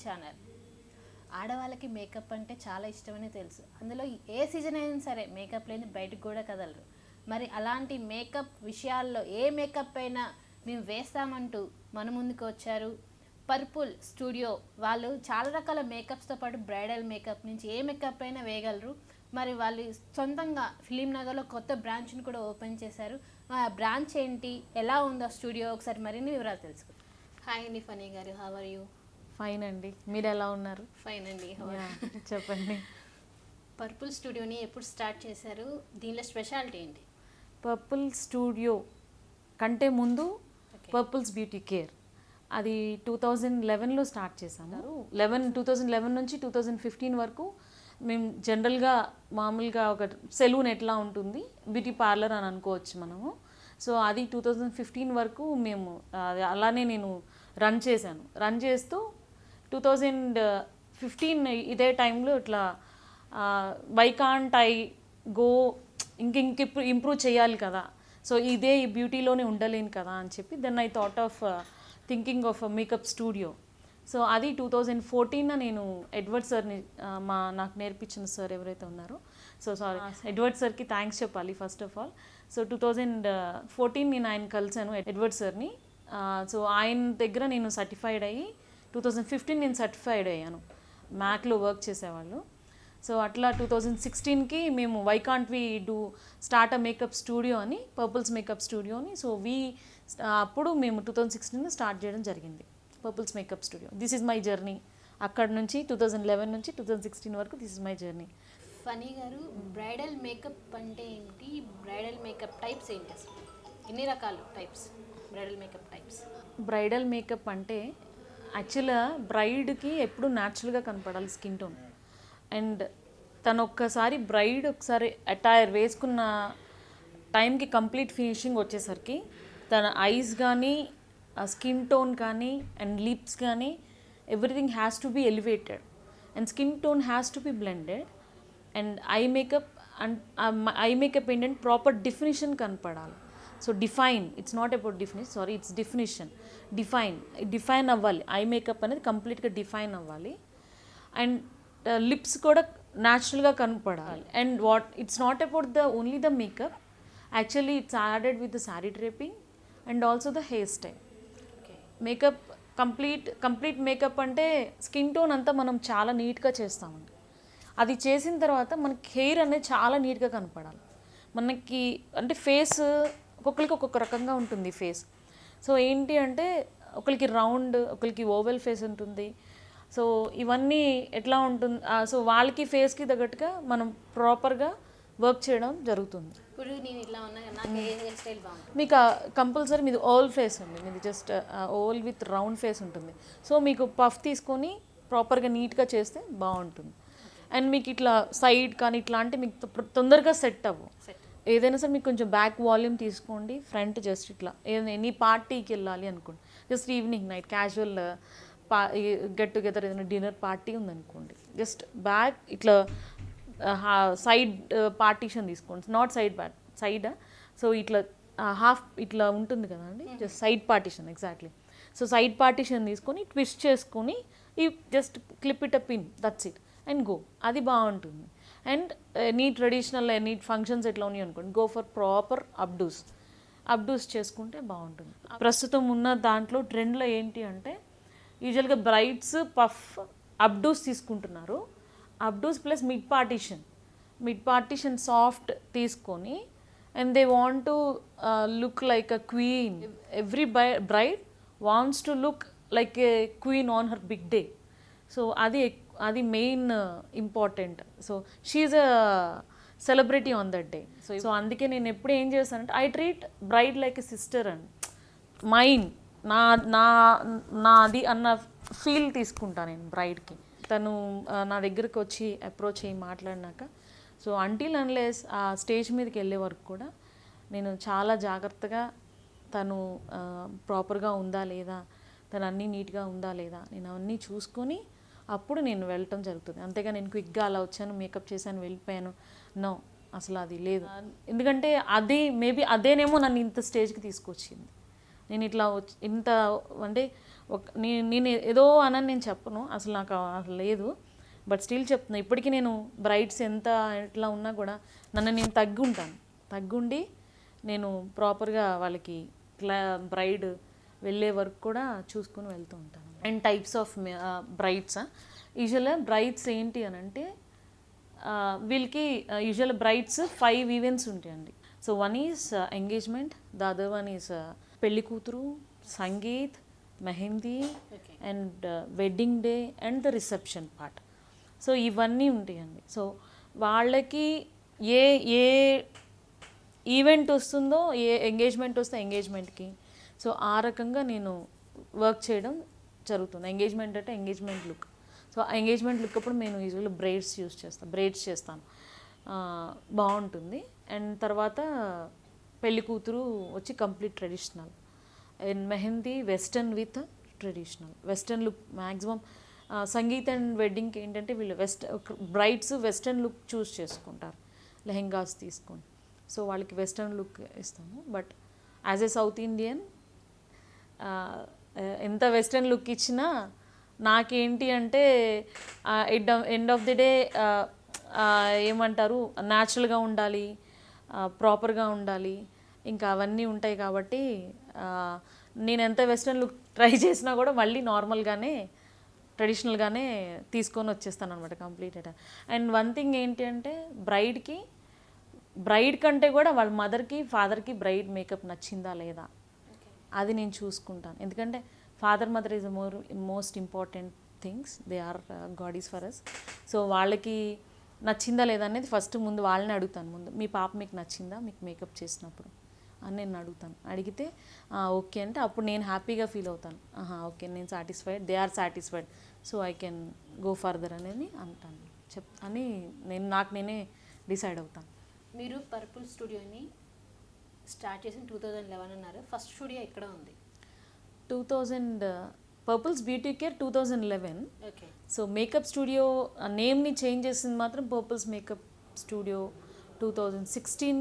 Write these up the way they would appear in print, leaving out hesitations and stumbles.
Channel. ఆడవాళ్ళకి makeup అంటే చాలా ఇష్టమని తెలుసు. అందులో ఏ సీజన్ అయినా సరే మేకప్ లేని బయటకు కూడా కదలరు. మరి అలాంటి మేకప్ విషయాల్లో ఏ మేకప్ అయినా మేము వేస్తామంటూ మన ముందుకు వచ్చారు పర్పుల్ స్టూడియో వాళ్ళు. చాలా రకాల మేకప్స్తో పాటు బ్రైడల్ మేకప్ నుంచి ఏ మేకప్ అయినా వేయగలరు. మరి వాళ్ళు సొంతంగా ఫిలిం నగర్లో కొత్త బ్రాంచ్ని కూడా ఓపెన్ చేశారు. ఆ బ్రాంచ్ ఏంటి, ఎలా ఉందో స్టూడియో, ఒకసారి మరిన్ని వివరాలు తెలుసుకుందాం. హాయ్ అండి ఫనీ గారు, హౌ ఆర్ యూ? ఫైన్ అండి, మీరు ఎలా ఉన్నారు? ఫైన్ అండి. చెప్పండి. పర్పుల్ స్టూడియోని ఎప్పుడు స్టార్ట్ చేశారు, దీనిలో స్పెషాలిటీ ఏంటి? పర్పుల్ స్టూడియో కంటే ముందు పర్పుల్స్ బ్యూటీ కేర్ అది 2011లో స్టార్ట్ చేశాము. 2011 నుంచి 2015 వరకు మేము జనరల్గా మామూలుగా ఒక సెలూన్ ఎట్లా ఉంటుంది, బ్యూటీ పార్లర్ అని అనుకోవచ్చు మనము. సో అది 2015 వరకు మేము అలానే నేను రన్ చేశాను. రన్ చేస్తూ 2015 ఇదే టైంలో ఇట్లా why can't I go improve చేయాలి కదా, సో ఇదే ఈ బ్యూటీలోనే ఉండలేను కదా అని చెప్పి then I thought of thinking of makeup studio. So అది 2014 నేను ఎడ్వర్డ్ సార్ని నాకు నేర్పించిన సార్ ఎవరైతే ఉన్నారో, సో సారీ ఎడ్వర్డ్ సార్కి థ్యాంక్స్ చెప్పాలి ఫస్ట్ ఆఫ్ ఆల్. సో 2014 నేను ఆయన కలిసాను ఎడ్వర్డ్ సార్ని. సో ఆయన దగ్గర నేను సర్టిఫైడ్ అయ్యి 2015 నేను సర్టిఫైడ్ అయ్యాను. మ్యాక్లో వర్క్ చేసేవాళ్ళు. సో అట్లా 2016కి మేము why can't we do start a makeup studio అని, పర్పుల్స్ మేకప్ స్టూడియోని. సో అప్పుడు మేము 2016 స్టార్ట్ చేయడం జరిగింది Purples makeup studio. This is my journey. అక్కడ నుంచి 2011 నుంచి 2016 వరకు this is my journey. Phani గారు, బ్రైడల్ మేకప్ అంటే ఏంటి, బ్రైడల్ మేకప్ టైప్స్ ఏంటి, అసలు ఎన్ని రకాలు types bridal makeup types? Bridal makeup అంటే యాక్చువల్గా బ్రైడ్కి ఎప్పుడు న్యాచురల్గా కనపడాలి స్కిన్ టోన్. అండ్ తను ఒక్కసారి బ్రైడ్ ఒకసారి అటైర్ వేసుకున్న టైంకి కంప్లీట్ ఫినిషింగ్ వచ్చేసరికి తన ఐస్ కానీ, స్కిన్ టోన్ కానీ, అండ్ లిప్స్ కానీ, everything has to be elevated and skin tone has to be blended. And eye makeup ఏంటంటే ప్రాపర్ డెఫినిషన్ కనపడాలి. So define, it's not about definition, sorry it's definition. Define అవ్వాలి. Eye makeup అనేది కంప్లీట్గా define అవ్వాలి. And lips కూడా న్యాచురల్గా కనపడాలి. And it's not about only the makeup, actually it's added with the sari draping and also the hair style. Makeup complete makeup అంటే skin tone అంతా మనం చాలా నీట్గా చేస్తామండి. అది చేసిన తర్వాత మనకి హెయిర్ అనేది చాలా నీట్గా కనపడాలి. మనకి అంటే ఫేస్ ఒక్కొక్కరికి ఒక్కొక్క రకంగా ఉంటుంది ఫేస్. సో ఏంటి అంటే ఒకరికి రౌండ్, ఒకరికి ఓవెల్ ఫేస్ ఉంటుంది. సో ఇవన్నీ ఎట్లా ఉంటుంది, సో వాళ్ళకి ఫేస్కి తగ్గట్టుగా మనం ప్రాపర్గా వర్క్ చేయడం జరుగుతుంది. ఇప్పుడు నేను ఇట్లా ఉన్నా, నాకు ఏ హెయిర్ స్టైల్ బాగుంటుంది? మీకు కంపల్సరీ మీది ఓవల్ ఫేస్ ఉంది, మీది just oval with round face ఉంటుంది. సో మీకు పఫ్ తీసుకొని ప్రాపర్గా నీట్గా చేస్తే బాగుంటుంది. అండ్ మీకు ఇట్లా సైడ్ కానీ ఇట్లాంటి మీకు తొందరగా సెట్ అవ్వు. ఏదైనా సరే మీకు కొంచెం బ్యాక్ వాల్యూమ్ తీసుకోండి, ఫ్రంట్ జస్ట్ ఇట్లా ఏదైనా ఎనీ పార్టీకి వెళ్ళాలి అనుకోండి, just evening night casual get together ఏదైనా డిన్నర్ పార్టీ ఉందనుకోండి, జస్ట్ బ్యాక్ ఇట్లా సైడ్ పార్టీషన్ తీసుకోండి, నాట్ సైడ్. సో ఇట్లా హాఫ్ ఇట్లా ఉంటుంది కదండి, just side partition exactly. So side partition తీసుకొని ట్విస్ట్ చేసుకొని ఈ just clip it a pin, that's it and go. అది బాగుంటుంది. And any traditional any functions ఎట్లా ఉన్నాయి అనుకోండి, గో ఫర్ ప్రాపర్ అప్డూస్ చేసుకుంటే బాగుంటుంది. ప్రస్తుతం ఉన్న దాంట్లో ట్రెండ్లో ఏంటి అంటే యూజువల్గా బ్రైడ్స్ పఫ్ అప్డూస్ తీసుకుంటున్నారు. Updos plus mid partition soft తీసుకొని and they want to look like a queen. Every bride wants to look like a queen on her big day. So అది main important. So she a celebrity on that day. So అందుకే నేను ఎప్పుడు ఏం చేస్తానంటే I treat bride like a sister and నాది అన్న feel తీసుకుంటాను నేను బ్రైడ్కి. తను నా దగ్గరికి వచ్చి అప్రోచ్ అయ్యి మాట్లాడినాక, సో అంటిల్ అన్లెస్ ఆ స్టేజ్ మీదకి వెళ్ళే వరకు కూడా నేను చాలా జాగ్రత్తగా తను ప్రాపర్గా ఉందా లేదా, తను అన్నీ నీట్గా ఉందా లేదా, నేను అవన్నీ చూసుకొని అప్పుడు నేను వెళ్ళటం జరుగుతుంది. అంతేగా నేను క్విక్గా అలా వచ్చాను, మేకప్ చేశాను, వెళ్ళిపోయాను, నో, అసలు అది లేదు. ఎందుకంటే మేబీ అదేనేమో నన్ను ఇంత స్టేజ్కి తీసుకొచ్చింది. నేను ఇట్లా ఇంత అంటే నేను ఏదో అనని నేను చెప్పను, అసలు నాకు అసలు లేదు. బట్ స్టిల్ చెప్తున్నా, ఇప్పటికీ నేను బ్రైడ్స్ ఎంత ఎట్లా ఉన్నా కూడా నన్ను నేను తగ్గుండి నేను ప్రాపర్గా వాళ్ళకి బ్రైడ్ వెళ్ళే వరకు కూడా చూసుకుని వెళ్తూ ఉంటాను. అండ్ టైప్స్ ఆఫ్ బ్రైడ్స్, యూజువల్గా బ్రైడ్స్ ఏంటి అని అంటే వీళ్ళకి యూజువల్ బ్రైడ్స్ 5 ఈవెంట్స్ ఉంటాయండి. So one is engagement, the other one is పెళ్లి కూతురు, sangeet, mehndi and wedding day and the reception part. So ఇవన్నీ ఉంటాయండి. సో వాళ్ళకి ఏ ఏ ఈవెంట్ వస్తుందో, ఏ ఎంగేజ్మెంట్ వస్తే ఎంగేజ్మెంట్కి, సో ఆ రకంగా నేను వర్క్ చేయడం జరుగుతుంది. ఎంగేజ్మెంట్ అంటే ఎంగేజ్మెంట్ లుక్, సో ఆ ఎంగేజ్మెంట్ లుక్ అప్పుడు నేను యూజువల్లీ బ్రైడ్స్ చేస్తాను, బాగుంటుంది. అండ్ తర్వాత పెళ్లి కూతురు వచ్చి complete traditional, and mehndi western with traditional, western look maximum. Sangeet and వెడ్డింగ్కి ఏంటంటే వీళ్ళు బ్రైడ్స్ వెస్టర్న్ లుక్ చూస్ చేసుకుంటారు, లెహెంగాస్ తీసుకొని, సో వాళ్ళకి వెస్టర్న్ లుక్ ఇస్తాము. But as a south Indian ఎంత వెస్టర్న్ లుక్ ఇచ్చినా నాకేంటి అంటే ఎండ్ ఆఫ్ ది డే ఏమంటారు, న్యాచురల్గా ఉండాలి, ప్రాపర్గా ఉండాలి, ఇంకా అవన్నీ ఉంటాయి. కాబట్టి నేను ఎంత వెస్టర్న్ లుక్ ట్రై చేసినా కూడా మళ్ళీ నార్మల్గానే ట్రెడిషనల్గానే తీసుకొని వచ్చేస్తాను అనమాట కంప్లీట్. అండ్ వన్ థింగ్ ఏంటి అంటే బ్రైడ్ కంటే కూడా వాళ్ళ మదర్కి ఫాదర్కి బ్రైడ్ మేకప్ నచ్చిందా లేదా అది నేను చూసుకుంటాను. ఎందుకంటే father mother is most important things, they are goddess for us. So వాళ్ళకి నచ్చిందా లేదా అనేది ఫస్ట్ ముందు వాళ్ళని అడుగుతాను. ముందు మీ పాప మీకు నచ్చిందా మీకు మేకప్ చేసినప్పుడు అని నేను అడుగుతాను. అడిగితే ఓకే అంటే అప్పుడు నేను హ్యాపీగా ఫీల్ అవుతాను, ఓకే నేను satisfied, they are satisfied, so I can go further అనేది అంటాను అని నేనే డిసైడ్ అవుతాను. మీరు పర్పుల్ స్టూడియోని స్టార్ట్ చేసిన 2011 అన్నారు. ఫస్ట్ స్టూడియో ఎక్కడ ఉంది? 2000 purples beauty care 2011. Okay. So makeup studio నేమ్ని చేంజ్ చేసింది మాత్రం పర్పుల్స్ మేకప్ స్టూడియో 2016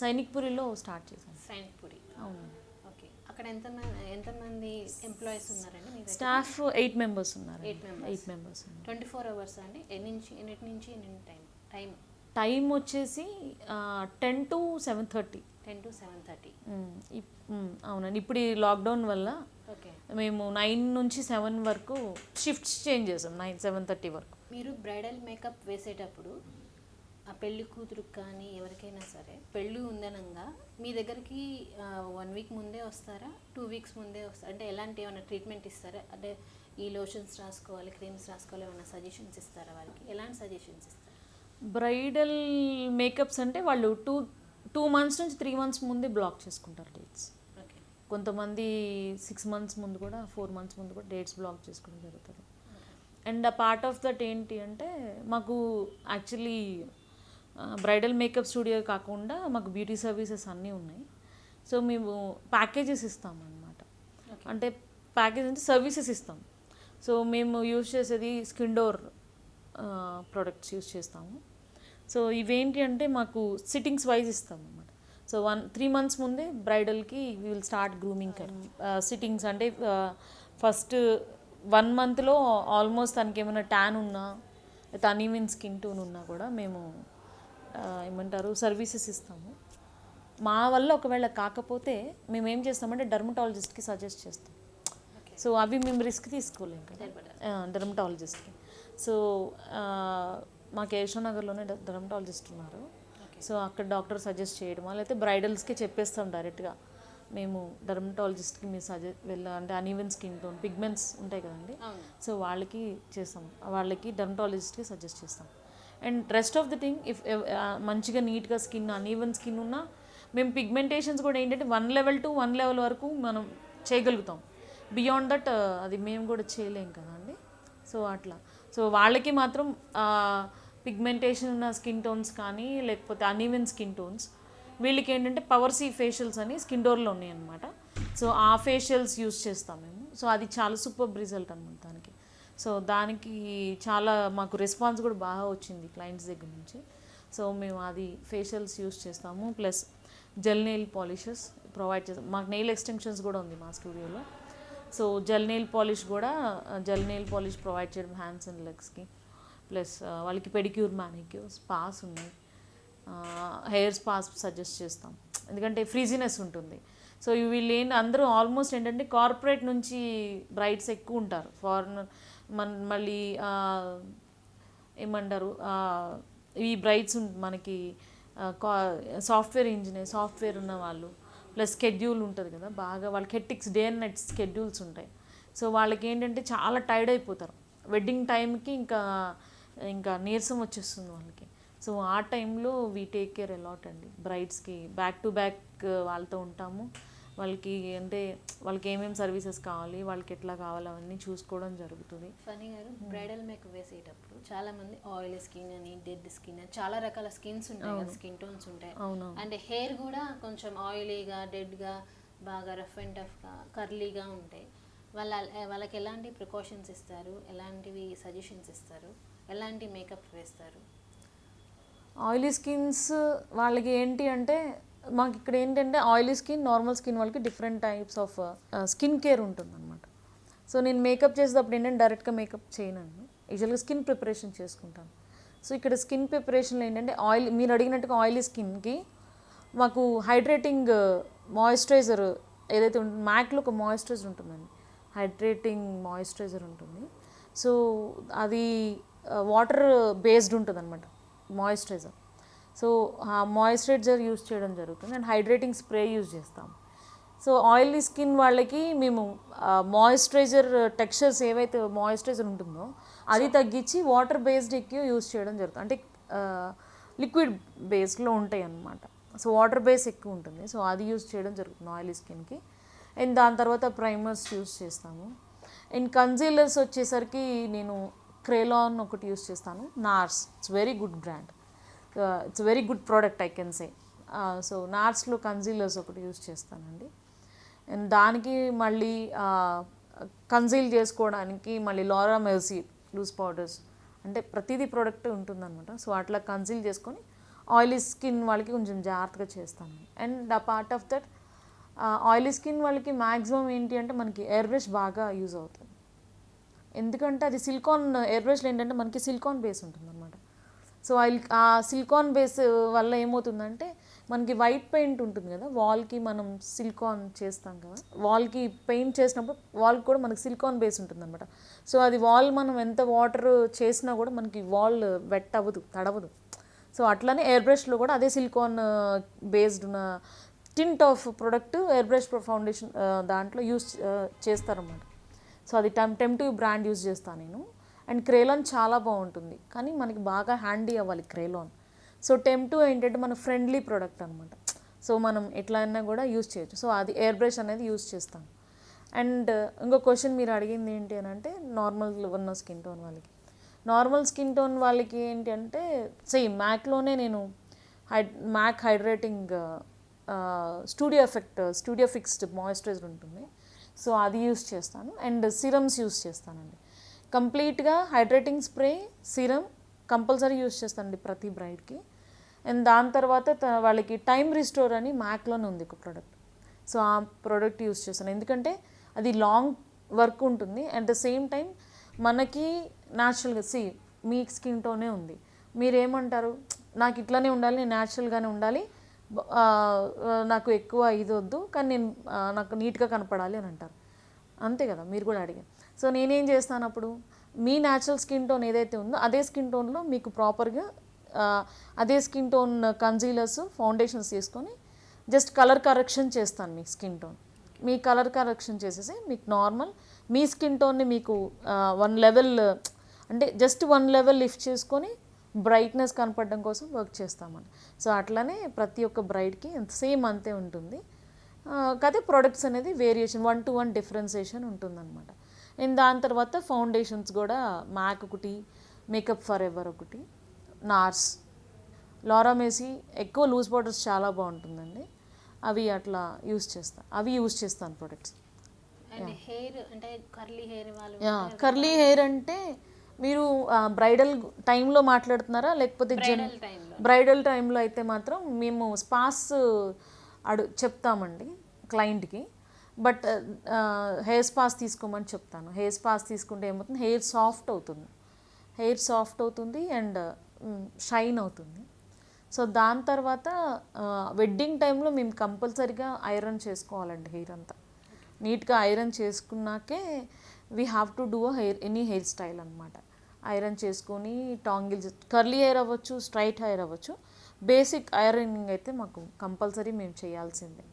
సైనిక్పురిలో స్టార్ట్ చేశాను. సైనిక్పురి, అవును. ఓకే. అక్కడ ఎంతమంది ఎంప్లాయీస్ ఉన్నారండి మీ దగ్గర? స్టాఫ్ 8 members ఉన్నారు. 8 members. 24 hours అండి? ఎన్నిటి నుంచి టైం వచ్చేసి 10 to 7:30. 10 to 7:30. అవునండి. ఇప్పుడు ఈ లాక్డౌన్ వల్ల మేము 9 నుంచి 7 వరకు షిఫ్ట్స్ చేంజ్ చేసాం, 7:30 వరకు. మీరు బ్రైడల్ మేకప్ వేసేటప్పుడు ఆ పెళ్లి కూతురుకి కానీ ఎవరికైనా సరే పెళ్ళి ఉందనంగా మీ దగ్గరికి 1 week ముందే వస్తారా, 2 weeks ముందే వస్తారా? అంటే ఎలాంటి ఏమైనా ట్రీట్మెంట్ ఇస్తారా? అంటే ఈ లోషన్స్ రాసుకోవాలి, క్రీమ్స్ రాసుకోవాలి, ఏమైనా సజెషన్స్ ఇస్తారా వాళ్ళకి? ఎలాంటి సజెషన్స్ ఇస్తారా? బ్రైడల్ మేకప్స్ అంటే వాళ్ళు 2 months నుంచి 3 months ముందే బ్లాక్ చేసుకుంటారు డేట్స్. ఓకే. కొంతమంది 6 months ముందు కూడా, 4 months ముందు కూడా డేట్స్ బ్లాక్ చేసుకోవడం జరుగుతుంది. అండ్ ఆ పార్ట్ ఆఫ్ దట్ ఏంటి అంటే మాకు యాక్చువల్లీ బ్రైడల్ మేకప్ స్టూడియో కాకుండా మాకు బ్యూటీ సర్వీసెస్ అన్నీ ఉన్నాయి. సో మేము ప్యాకేజెస్ ఇస్తాం అన్నమాట. అంటే ప్యాకేజ్ అంటే సర్వీసెస్ ఇస్తాం. సో మేము యూజ్ చేసేది స్కిన్ డోర్ ప్రొడక్ట్స్ యూజ్ చేస్తాము. సో ఇవేంటి అంటే మాకు సిట్టింగ్స్ వైజ్ ఇస్తాం అన్నమాట. సో 3 months ముందే బ్రైడల్కి we will start grooming sittings. అంటే ఫస్ట్ 1 monthలో ఆల్మోస్ట్ తనకి ఏమైనా ట్యాన్ ఉన్నా, లేకపోతే అన్ఈవెన్ స్కిన్ టోన్ ఉన్నా కూడా మేము ఏమంటారు సర్వీసెస్ ఇస్తాము. మా వల్ల ఒకవేళ కాకపోతే మేము ఏం చేస్తామంటే డర్మటాలజిస్ట్కి సజెస్ట్ చేస్తాం. సో అవి మేము రిస్క్ తీసుకోలేం కదా డర్మటాలజిస్ట్కి. సో మాకు యశోనగర్లోనే డర్మటాలజిస్ట్ ఉన్నారు. సో అక్కడ డాక్టర్ సజెస్ట్ చేయడమా, లేకపోతే బ్రైడల్స్కి చెప్పేస్తాం డైరెక్ట్గా, మేము డర్మటాలజిస్ట్కి మీరు అంటే అన్ఈవెన్ స్కిన్ టోన్, పిగ్మెంట్స్ ఉంటాయి కదండి, సో వాళ్ళకి చేస్తాం, వాళ్ళకి డర్మటాలజిస్ట్కి సజెస్ట్ చేస్తాం. And rest of the thing if మంచిగా నీట్గా స్కిన్ అన్ఈవెన్ స్కిన్ ఉన్నా మేము పిగ్మెంటేషన్స్ కూడా ఏంటంటే 1 level to 1 level వరకు మనం చేయగలుగుతాం. బియాండ్ దట్ అది మేము కూడా చేయలేం కదండి. సో అట్లా సో వాళ్ళకి మాత్రం పిగ్మెంటేషన్ ఉన్న స్కిన్ టోన్స్ కానీ, లేకపోతే అన్ఈవెన్ స్కిన్ టోన్స్, వీళ్ళకి ఏంటంటే పవర్ సి ఫేషియల్స్ అని స్కిన్ డోర్లో ఉన్నాయి అన్నమాట. సో ఆ ఫేషియల్స్ యూస్ చేస్తాం మేము. సో అది చాలా సూపర్ రిజల్ట్ అనమాట దానికి. సో దానికి చాలా మాకు రెస్పాన్స్ కూడా బాగా వచ్చింది క్లయింట్స్ దగ్గర నుంచి. సో మేము అది ఫేషియల్స్ యూస్ చేస్తాము. Plus gel nail polishes provide చేస్తాం. మాకు నెయిల్ ఎక్స్టెన్షన్స్ కూడా ఉంది మా స్టూడియోలో. సో జెల్ నెయిల్ పాలిష్ కూడా ప్రొవైడ్ చేయడం హ్యాండ్స్ అండ్ లెగ్స్కి. ప్లస్ వాళ్ళకి పెడిక్యూర్, మ్యానిక్యూర్, స్పాస్ ఉన్నాయి. హెయిర్ స్పాస్ సజెస్ట్ చేస్తాం, ఎందుకంటే ఫ్రీజినెస్ ఉంటుంది. సో వీళ్ళు అందరూ ఆల్మోస్ట్ ఏంటంటే కార్పొరేట్ నుంచి బ్రైడ్స్ ఎక్కువ ఉంటారు. ఫారినర్ మళ్ళీ ఏమంటారు ఈ బ్రైడ్స్ మనకి సాఫ్ట్వేర్ ఉన్న వాళ్ళు, ప్లస్ స్కెడ్యూల్ ఉంటుంది కదా బాగా, వాళ్ళకి hectics day and night schedules ఉంటాయి. సో వాళ్ళకి ఏంటంటే చాలా టైర్డ్ అయిపోతారు వెడ్డింగ్ టైంకి, ఇంకా నీరసం వచ్చేస్తుంది వాళ్ళకి. సో ఆ టైంలో వీ టేక్ కేర్ అలాట్ అండి బ్రైడ్స్కి. బ్యాక్ టు బ్యాక్ వాళ్ళతో ఉంటాము. వాళ్ళకి అంటే వాళ్ళకి ఏమేమి సర్వీసెస్ కావాలి, వాళ్ళకి ఎట్లా కావాలి అవన్నీ చూసుకోవడం జరుగుతుంది. ఫనీ గారు, బ్రైడల్ మేకప్ వేసేటప్పుడు చాలా మంది ఆయిల్ స్కిన్ అని, డెడ్ స్కిన్ అని, చాలా రకాల స్కిన్స్ ఉంటాయి కదా, స్కిన్ టోన్స్ ఉంటాయి. అండ్ హెయిర్ కూడా కొంచెం ఆయిలీగా, డెడ్గా, బాగా రఫ్ అండ్ టఫ్గా, కర్లీగా ఉంటాయి. వాళ్ళకి ఎలాంటి ప్రికాషన్స్ ఇస్తారు, ఎలాంటివి సజెషన్స్ ఇస్తారు, ఎలాంటి మేకప్ వేస్తారు? ఆయిలీ స్కిన్స్ వాళ్ళకి ఏంటి అంటే, మాకు ఇక్కడ ఏంటంటే ఆయిలీ స్కిన్, నార్మల్ స్కిన్ వాళ్ళకి different types of skin care ఉంటుందన్నమాట. సో నేను మేకప్ చేసేటప్పుడు ఏంటంటే డైరెక్ట్గా మేకప్ చేయనండి, యూజువల్గా స్కిన్ ప్రిపరేషన్ చేసుకుంటాను. సో ఇక్కడ స్కిన్ ప్రిపరేషన్లో ఏంటంటే మీరు అడిగినట్టుగా ఆయిలీ స్కిన్కి మాకు హైడ్రేటింగ్ మాయిశ్చరైజర్ ఏదైతే ఉంటుంది, మ్యాక్లో ఒక మాయిశ్చరైజర్ ఉంటుందండి, హైడ్రేటింగ్ మాయిశ్చరైజర్ ఉంటుంది. సో అది వాటర్ బేస్డ్ ఉంటుంది అనమాట మాయిశ్చరైజర్. సో ఆ మాయిశ్చరైజర్ యూజ్ చేయడం జరుగుతుంది అండ్ హైడ్రేటింగ్ స్ప్రే యూజ్ చేస్తాం. సో ఆయిలీ స్కిన్ వాళ్ళకి మేము మాయిశ్చరైజర్ టెక్స్చర్స్ ఏవైతే మాయిశ్చరైజర్ ఉంటుందో అది తగ్గించి వాటర్ బేస్డ్ ఎక్కువ యూజ్ చేయడం జరుగుతుంది. అంటే లిక్విడ్ బేస్లో ఉంటాయి అన్నమాట. సో వాటర్ బేస్ ఎక్కువ ఉంటుంది. సో అది యూజ్ చేయడం జరుగుతుంది ఆయిలీ స్కిన్కి. అండ్ దాని తర్వాత ప్రైమర్స్ యూజ్ చేస్తాము. అండ్ కన్సీలర్స్ వచ్చేసరికి నేను క్రేలాన్ ఒకటి యూజ్ చేస్తాను, NARS. It's very good brand, it's very good product I can say. So నార్స్లో కన్సీలర్స్ ఒకటి యూజ్ చేస్తానండి. అండ్ దానికి మళ్ళీ కన్సీల్ చేసుకోవడానికి మళ్ళీ లారా మెర్సీ లూజ్ పౌడర్స్, అంటే ప్రతిదీ ప్రోడక్ట్ ఉంటుందన్నమాట. సో అట్లా కన్సీల్ చేసుకొని ఆయిలీ స్కిన్ వాళ్ళకి కొంచెం జాగ్రత్తగా చేస్తాను. అండ్ ఆ part of that oily skin వాళ్ళకి మ్యాక్సిమం ఏంటి అంటే మనకి ఎయిర్ బ్రష్ బాగా యూజ్ అవుతుంది. ఎందుకంటే అది సిలికాన్, ఎయిర్ బ్రష్లో ఏంటంటే మనకి సిలికాన్ బేస్ ఉంటుంది అనమాట. సో ఆ సిలికాన్ బేస్ వల్ల ఏమవుతుందంటే మనకి వైట్ పెయింట్ ఉంటుంది కదా, వాల్కి మనం సిలికాన్ చేస్తాం కదా, వాల్కి పెయింట్ చేసినప్పుడు వాల్కి కూడా మనకి సిలికాన్ బేస్ ఉంటుంది అనమాట. సో అది వాల్ మనం ఎంత వాటర్ చేసినా కూడా మనకి వాల్ వెట్ అవ్వదు, తడవదు. సో అట్లనే ఎయిర్ బ్రష్లో కూడా అదే సిలికాన్ బేస్డ్ ఉన్న tint of product air brush foundation దాంట్లో యూస్ చేస్తారన్నమాట. సో అది టెంప్టివ్ బ్రాండ్ యూజ్ చేస్తాను నేను. అండ్ క్రేలాన్ చాలా బాగుంటుంది, కానీ మనకి బాగా హ్యాండీ అవ్వాలి క్రేలాన్. సో టెంప్టివ్ ఏంటంటే మన ఫ్రెండ్లీ ప్రోడక్ట్ అనమాట. సో మనం ఎట్లా అయినా కూడా యూజ్ చేయొచ్చు. సో అది ఎయిర్ బ్రష్ అనేది యూజ్ చేస్తాను. అండ్ ఇంకో క్వశ్చన్ మీరు అడిగింది ఏంటి అని అంటే, నార్మల్ ఉన్న స్కిన్ టోన్ వాళ్ళకి, నార్మల్ స్కిన్ టోన్ వాళ్ళకి ఏంటి అంటే సేమ్ మ్యాక్లోనే నేను MAC hydrating studio fixed moisturiser ఉంటుంది. సో అది యూస్ చేస్తాను. అండ్ సిరమ్స్ యూస్ చేస్తానండి. కంప్లీట్గా hydrating spray, serum compulsory use చేస్తానండి ప్రతి బ్రైడ్కి. అండ్ దాని తర్వాత వాళ్ళకి టైమ్ రిస్టోర్ అని మ్యాక్లోనే ఉంది ఒక ప్రోడక్ట్. సో ఆ ప్రోడక్ట్ యూస్ చేస్తాను, ఎందుకంటే అది లాంగ్ వర్క్ ఉంటుంది. అట్ ద సేమ్ టైం మనకి న్యాచురల్గా మీ స్కిన్ టోనే ఉంది, మీరేమంటారు నాకు ఇట్లానే ఉండాలి, నేను న్యాచురల్గానే ఉండాలి, నాకు ఎక్కువ ఇది వద్దు, కానీ నేను నాకు నీట్గా కనపడాలి అని అంటారు. అంతే కదా, మీరు కూడా అడిగారు. సో నేనేం చేస్తాను అప్పుడు, మీ న్యాచురల్ స్కిన్ టోన్ ఏదైతే ఉందో అదే స్కిన్ టోన్లో మీకు ప్రాపర్గా అదే స్కిన్ టోన్ కన్సీలర్స్, ఫౌండేషన్స్ తీసుకొని జస్ట్ కలర్ కరెక్షన్ చేస్తాను. మీ స్కిన్ టోన్, మీ కలర్ కరెక్షన్ చేసేసి మీకు నార్మల్ మీ స్కిన్ టోన్ని మీకు 1 లెవెల్, అంటే జస్ట్ 1 లెవెల్ లిఫ్ట్ చేసుకొని బ్రైట్నెస్ కనపడడం కోసం వర్క్ చేస్తామని. సో అట్లానే ప్రతి ఒక్క బ్రైడ్కి సేమ్ అంతే ఉంటుంది. కాకపోతే ప్రొడక్ట్స్ అనేది వేరియేషన్ 1 to 1 డిఫరెన్సియేషన్ ఉంటుందన్నమాట. అండ్ దాని తర్వాత ఫౌండేషన్స్ కూడా మ్యాక్ ఒకటి, మేకప్ ఫర్ ఎవర్ ఒకటి, నార్స్, లారా మెర్సీ ఎక్కువ లూజ్ పౌడర్స్ చాలా బాగుంటుందండి, అవి అట్లా యూస్ చేస్తాను ప్రొడక్ట్స్. అండ్ హెయిర్ అంటే కర్లీ హెయిర్ వాళ్ళు, కర్లీ హెయిర్ అంటే మీరు బ్రైడల్ టైంలో మాట్లాడుతున్నారా లేకపోతే బ్రైడల్ టైంలో అయితే మాత్రం మేము స్పాస్ చెప్తామండి. క్లయింట్కి. బట్ హెయిర్ స్పాస్ తీసుకోమని చెప్తాను. హెయిర్ స్పాస్ తీసుకుంటే ఏమవుతుంది, హెయిర్ సాఫ్ట్ అవుతుంది అండ్ షైన్ అవుతుంది. సో దాని తర్వాత వెడ్డింగ్ టైంలో మేము కంపల్సరీగా ఐరన్ చేసుకోవాలండి. హెయిర్ అంతా నీట్గా ఐరన్ చేసుకున్నాకే we have to do any hair style అనమాట. ఐరన్ చేసుకొని టాంగిల్స్, కర్లీ హెయిర్ అవ్వచ్చు, స్ట్రైట్ హెయిర్ అవ్వచ్చు, బేసిక్ ఐరనింగ్ అయితే మాకు కంపల్సరీ మేము చేయాల్సిందే.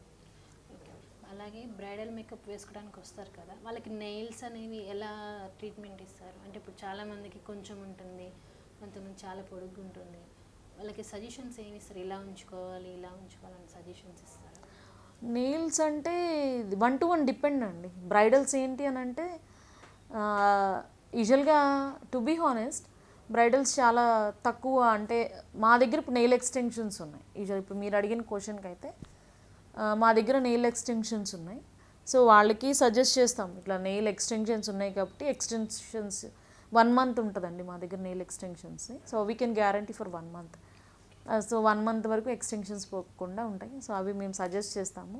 అలాగే బ్రైడల్ మేకప్ వేసుకోవడానికి వస్తారు కదా, వాళ్ళకి నెయిల్స్ అనేవి ఎలా ట్రీట్మెంట్ ఇస్తారు? అంటే ఇప్పుడు చాలామందికి కొంచెం ఉంటుంది, కొంతమంది చాలా పొడుగు ఉంటుంది. వాళ్ళకి సజెషన్స్ ఏమి ఇస్తారు? ఇలా ఉంచుకోవాలని సజెషన్స్ ఇస్తారు? నెయిల్స్ అంటే 1 to 1 డిపెండ్ అండి. బ్రైడల్స్ ఏంటి అని అంటే యూజువల్గా టు బీ హానెస్ట్ బ్రైడల్స్ చాలా తక్కువ. అంటే మా దగ్గర ఇప్పుడు నెయిల్ ఎక్స్టెన్షన్స్ ఉన్నాయి. యూజువల్ ఇప్పుడు మీరు అడిగిన క్వశ్చన్కి అయితే మా దగ్గర నెయిల్ ఎక్స్టెన్షన్స్ ఉన్నాయి. సో వాళ్ళకి సజెస్ట్ చేస్తాం, ఇట్లా నెయిల్ ఎక్స్టెన్షన్స్ ఉన్నాయి కాబట్టి ఎక్స్టెన్షన్స్ 1 month ఉంటుందండి మా దగ్గర nail extensions. So we can guarantee for 1 month. So 1 month వరకు ఎక్స్టెన్షన్స్ పోకుండా ఉంటాయి. సో అవి మేము సజెస్ట్ చేస్తాము.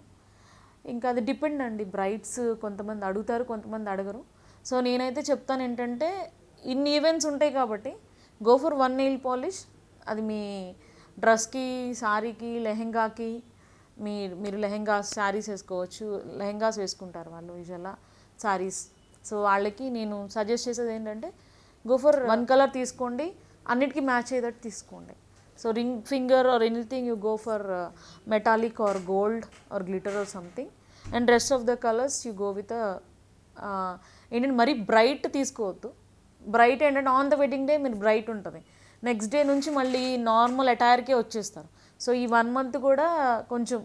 ఇంకా అది డిపెండ్ అండి. బ్రైడ్స్ కొంతమంది అడుగుతారు, కొంతమంది అడగరు. సో నేనైతే చెప్తాను ఏంటంటే, ఇన్ని ఈవెంట్స్ ఉంటాయి కాబట్టి గో ఫర్ 1 nail పాలిష్. అది మీ డ్రెస్కి, శారీకి, లెహెంగాకి, మీరు లెహెంగాస్, శారీస్ వేసుకోవచ్చు. లెహెంగాస్ వేసుకుంటారు వాళ్ళు యూజువల్గా, శారీస్. సో వాళ్ళకి నేను సజెస్ట్ చేసేది ఏంటంటే గో ఫర్ 1 color తీసుకోండి, అన్నిటికీ మ్యాచ్ అయ్యేటట్టు తీసుకోండి. So ring finger or anything you go for metallic or gold or glitter or something, and rest of the colours you go with ఏంటంటే మరీ బ్రైట్ తీసుకోవద్దు. బ్రైట్ ఏంటంటే ఆన్ ద వెడ్డింగ్ డే మీరు bright ఉంటుంది, next day నుంచి మళ్ళీ normal అటైర్కే వచ్చేస్తారు. So ఈ 1 month కూడా కొంచెం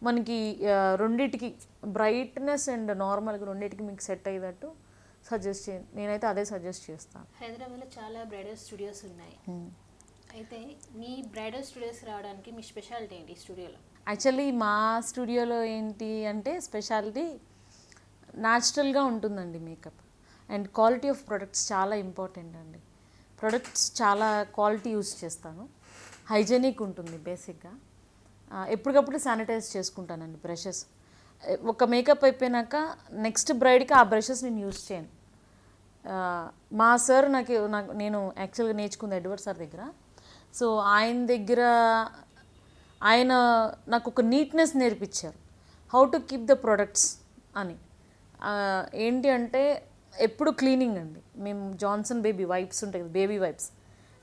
మనకి రెండిటికి బ్రైట్నెస్ అండ్ నార్మల్గా రెండింటికి మీకు సెట్ అయ్యేటట్టు సజెస్ట్ చేయండి. నేనైతే అదే సజెస్ట్ చేస్తాను. హైదరాబాద్లో చాలా బ్రైడల్ స్టూడియోస్ ఉన్నాయి. అయితే మీ బ్రైడల్ స్టూడియోస్ రావడానికి మీ స్పెషాలిటీ ఏంటి స్టూడియోలో? యాక్చువల్లీ మా స్టూడియోలో ఏంటి అంటే స్పెషాలిటీ న్యాచురల్గా ఉంటుందండి makeup, and quality of products చాలా ఇంపార్టెంట్ అండి. ప్రొడక్ట్స్ చాలా క్వాలిటీ యూస్ చేస్తాను, హైజెనిక్ ఉంటుంది బేసిక్గా. ఎప్పటికప్పుడు శానిటైజ్ చేసుకుంటానండి బ్రషెస్. ఒక మేకప్ అయిపోయినాక నెక్స్ట్ బ్రైడ్కి ఆ బ్రషెస్ నేను యూస్ చేయను. మా సార్ నేను యాక్చువల్గా నేర్చుకుంది ఎడ్వర్డ్ సార్ దగ్గర. సో ఆయన నాకు ఒక నీట్నెస్ నేర్పించారు, how to keep the products అని. ఏంటి అంటే ఎప్పుడు క్లీనింగ్ అండి. మేము జాన్సన్ బేబీ వైప్స్ ఉంటాయి కదా, బేబీ వైప్స్,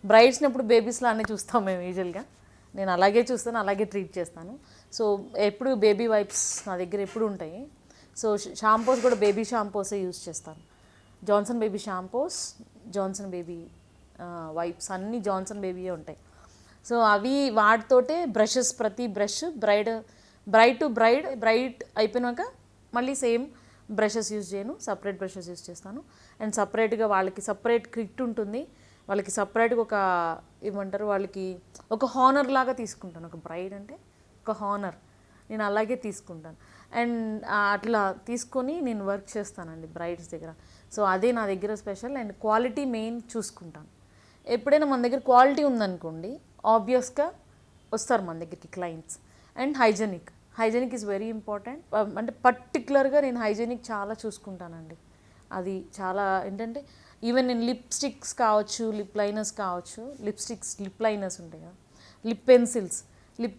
బ్రైడ్స్ని ఎప్పుడు బేబీస్లో అన్నీ చూస్తాం మేము యూజువల్గా. నేను అలాగే చూస్తాను, అలాగే ట్రీట్ చేస్తాను. సో ఎప్పుడు బేబీ వైప్స్ నా దగ్గర ఎప్పుడు ఉంటాయి. సో షాంపూస్ కూడా బేబీ షాంపూసే యూజ్ చేస్తాను. Johnson baby shampoos, Johnson baby wipes అన్నీ జాన్సన్ బేబీయే ఉంటాయి. సో అవి వాటితోటే బ్రషెస్, ప్రతి బ్రష్ బ్రైట్ టు బ్రైట్ అయిపోయినాక మళ్ళీ సేమ్ బ్రషెస్ యూజ్ చేయను, సపరేట్ బ్రషెస్ యూజ్ చేస్తాను. అండ్ సపరేట్గా వాళ్ళకి సపరేట్ క్రిట్ ఉంటుంది, వాళ్ళకి సపరేట్గా ఒక ఏమంటారు, వాళ్ళకి ఒక హానర్ లాగా తీసుకుంటాను. ఒక బ్రైడ్ అంటే ఒక హానర్, నేను అలాగే తీసుకుంటాను. అండ్ అట్లా తీసుకొని నేను వర్క్ చేస్తానండి బ్రైడ్స్ దగ్గర. సో అదే నా దగ్గర స్పెషల్. అండ్ క్వాలిటీ మెయిన్ చూసుకుంటాను. ఎప్పుడైనా మన దగ్గర క్వాలిటీ ఉందనుకోండి, ఆబ్వియస్గా వస్తారు మన దగ్గరికి clients. And hygienic is very important. అంటే పర్టికులర్గా నేను హైజెనిక్ చాలా చూసుకుంటానండి. అది చాలా ఏంటంటే ఈవెన్ నేను లిప్స్టిక్స్ కావచ్చు, లిప్ లైనర్స్ కావచ్చు, లిప్ లైనర్స్ ఉంటాయి కదా, లిప్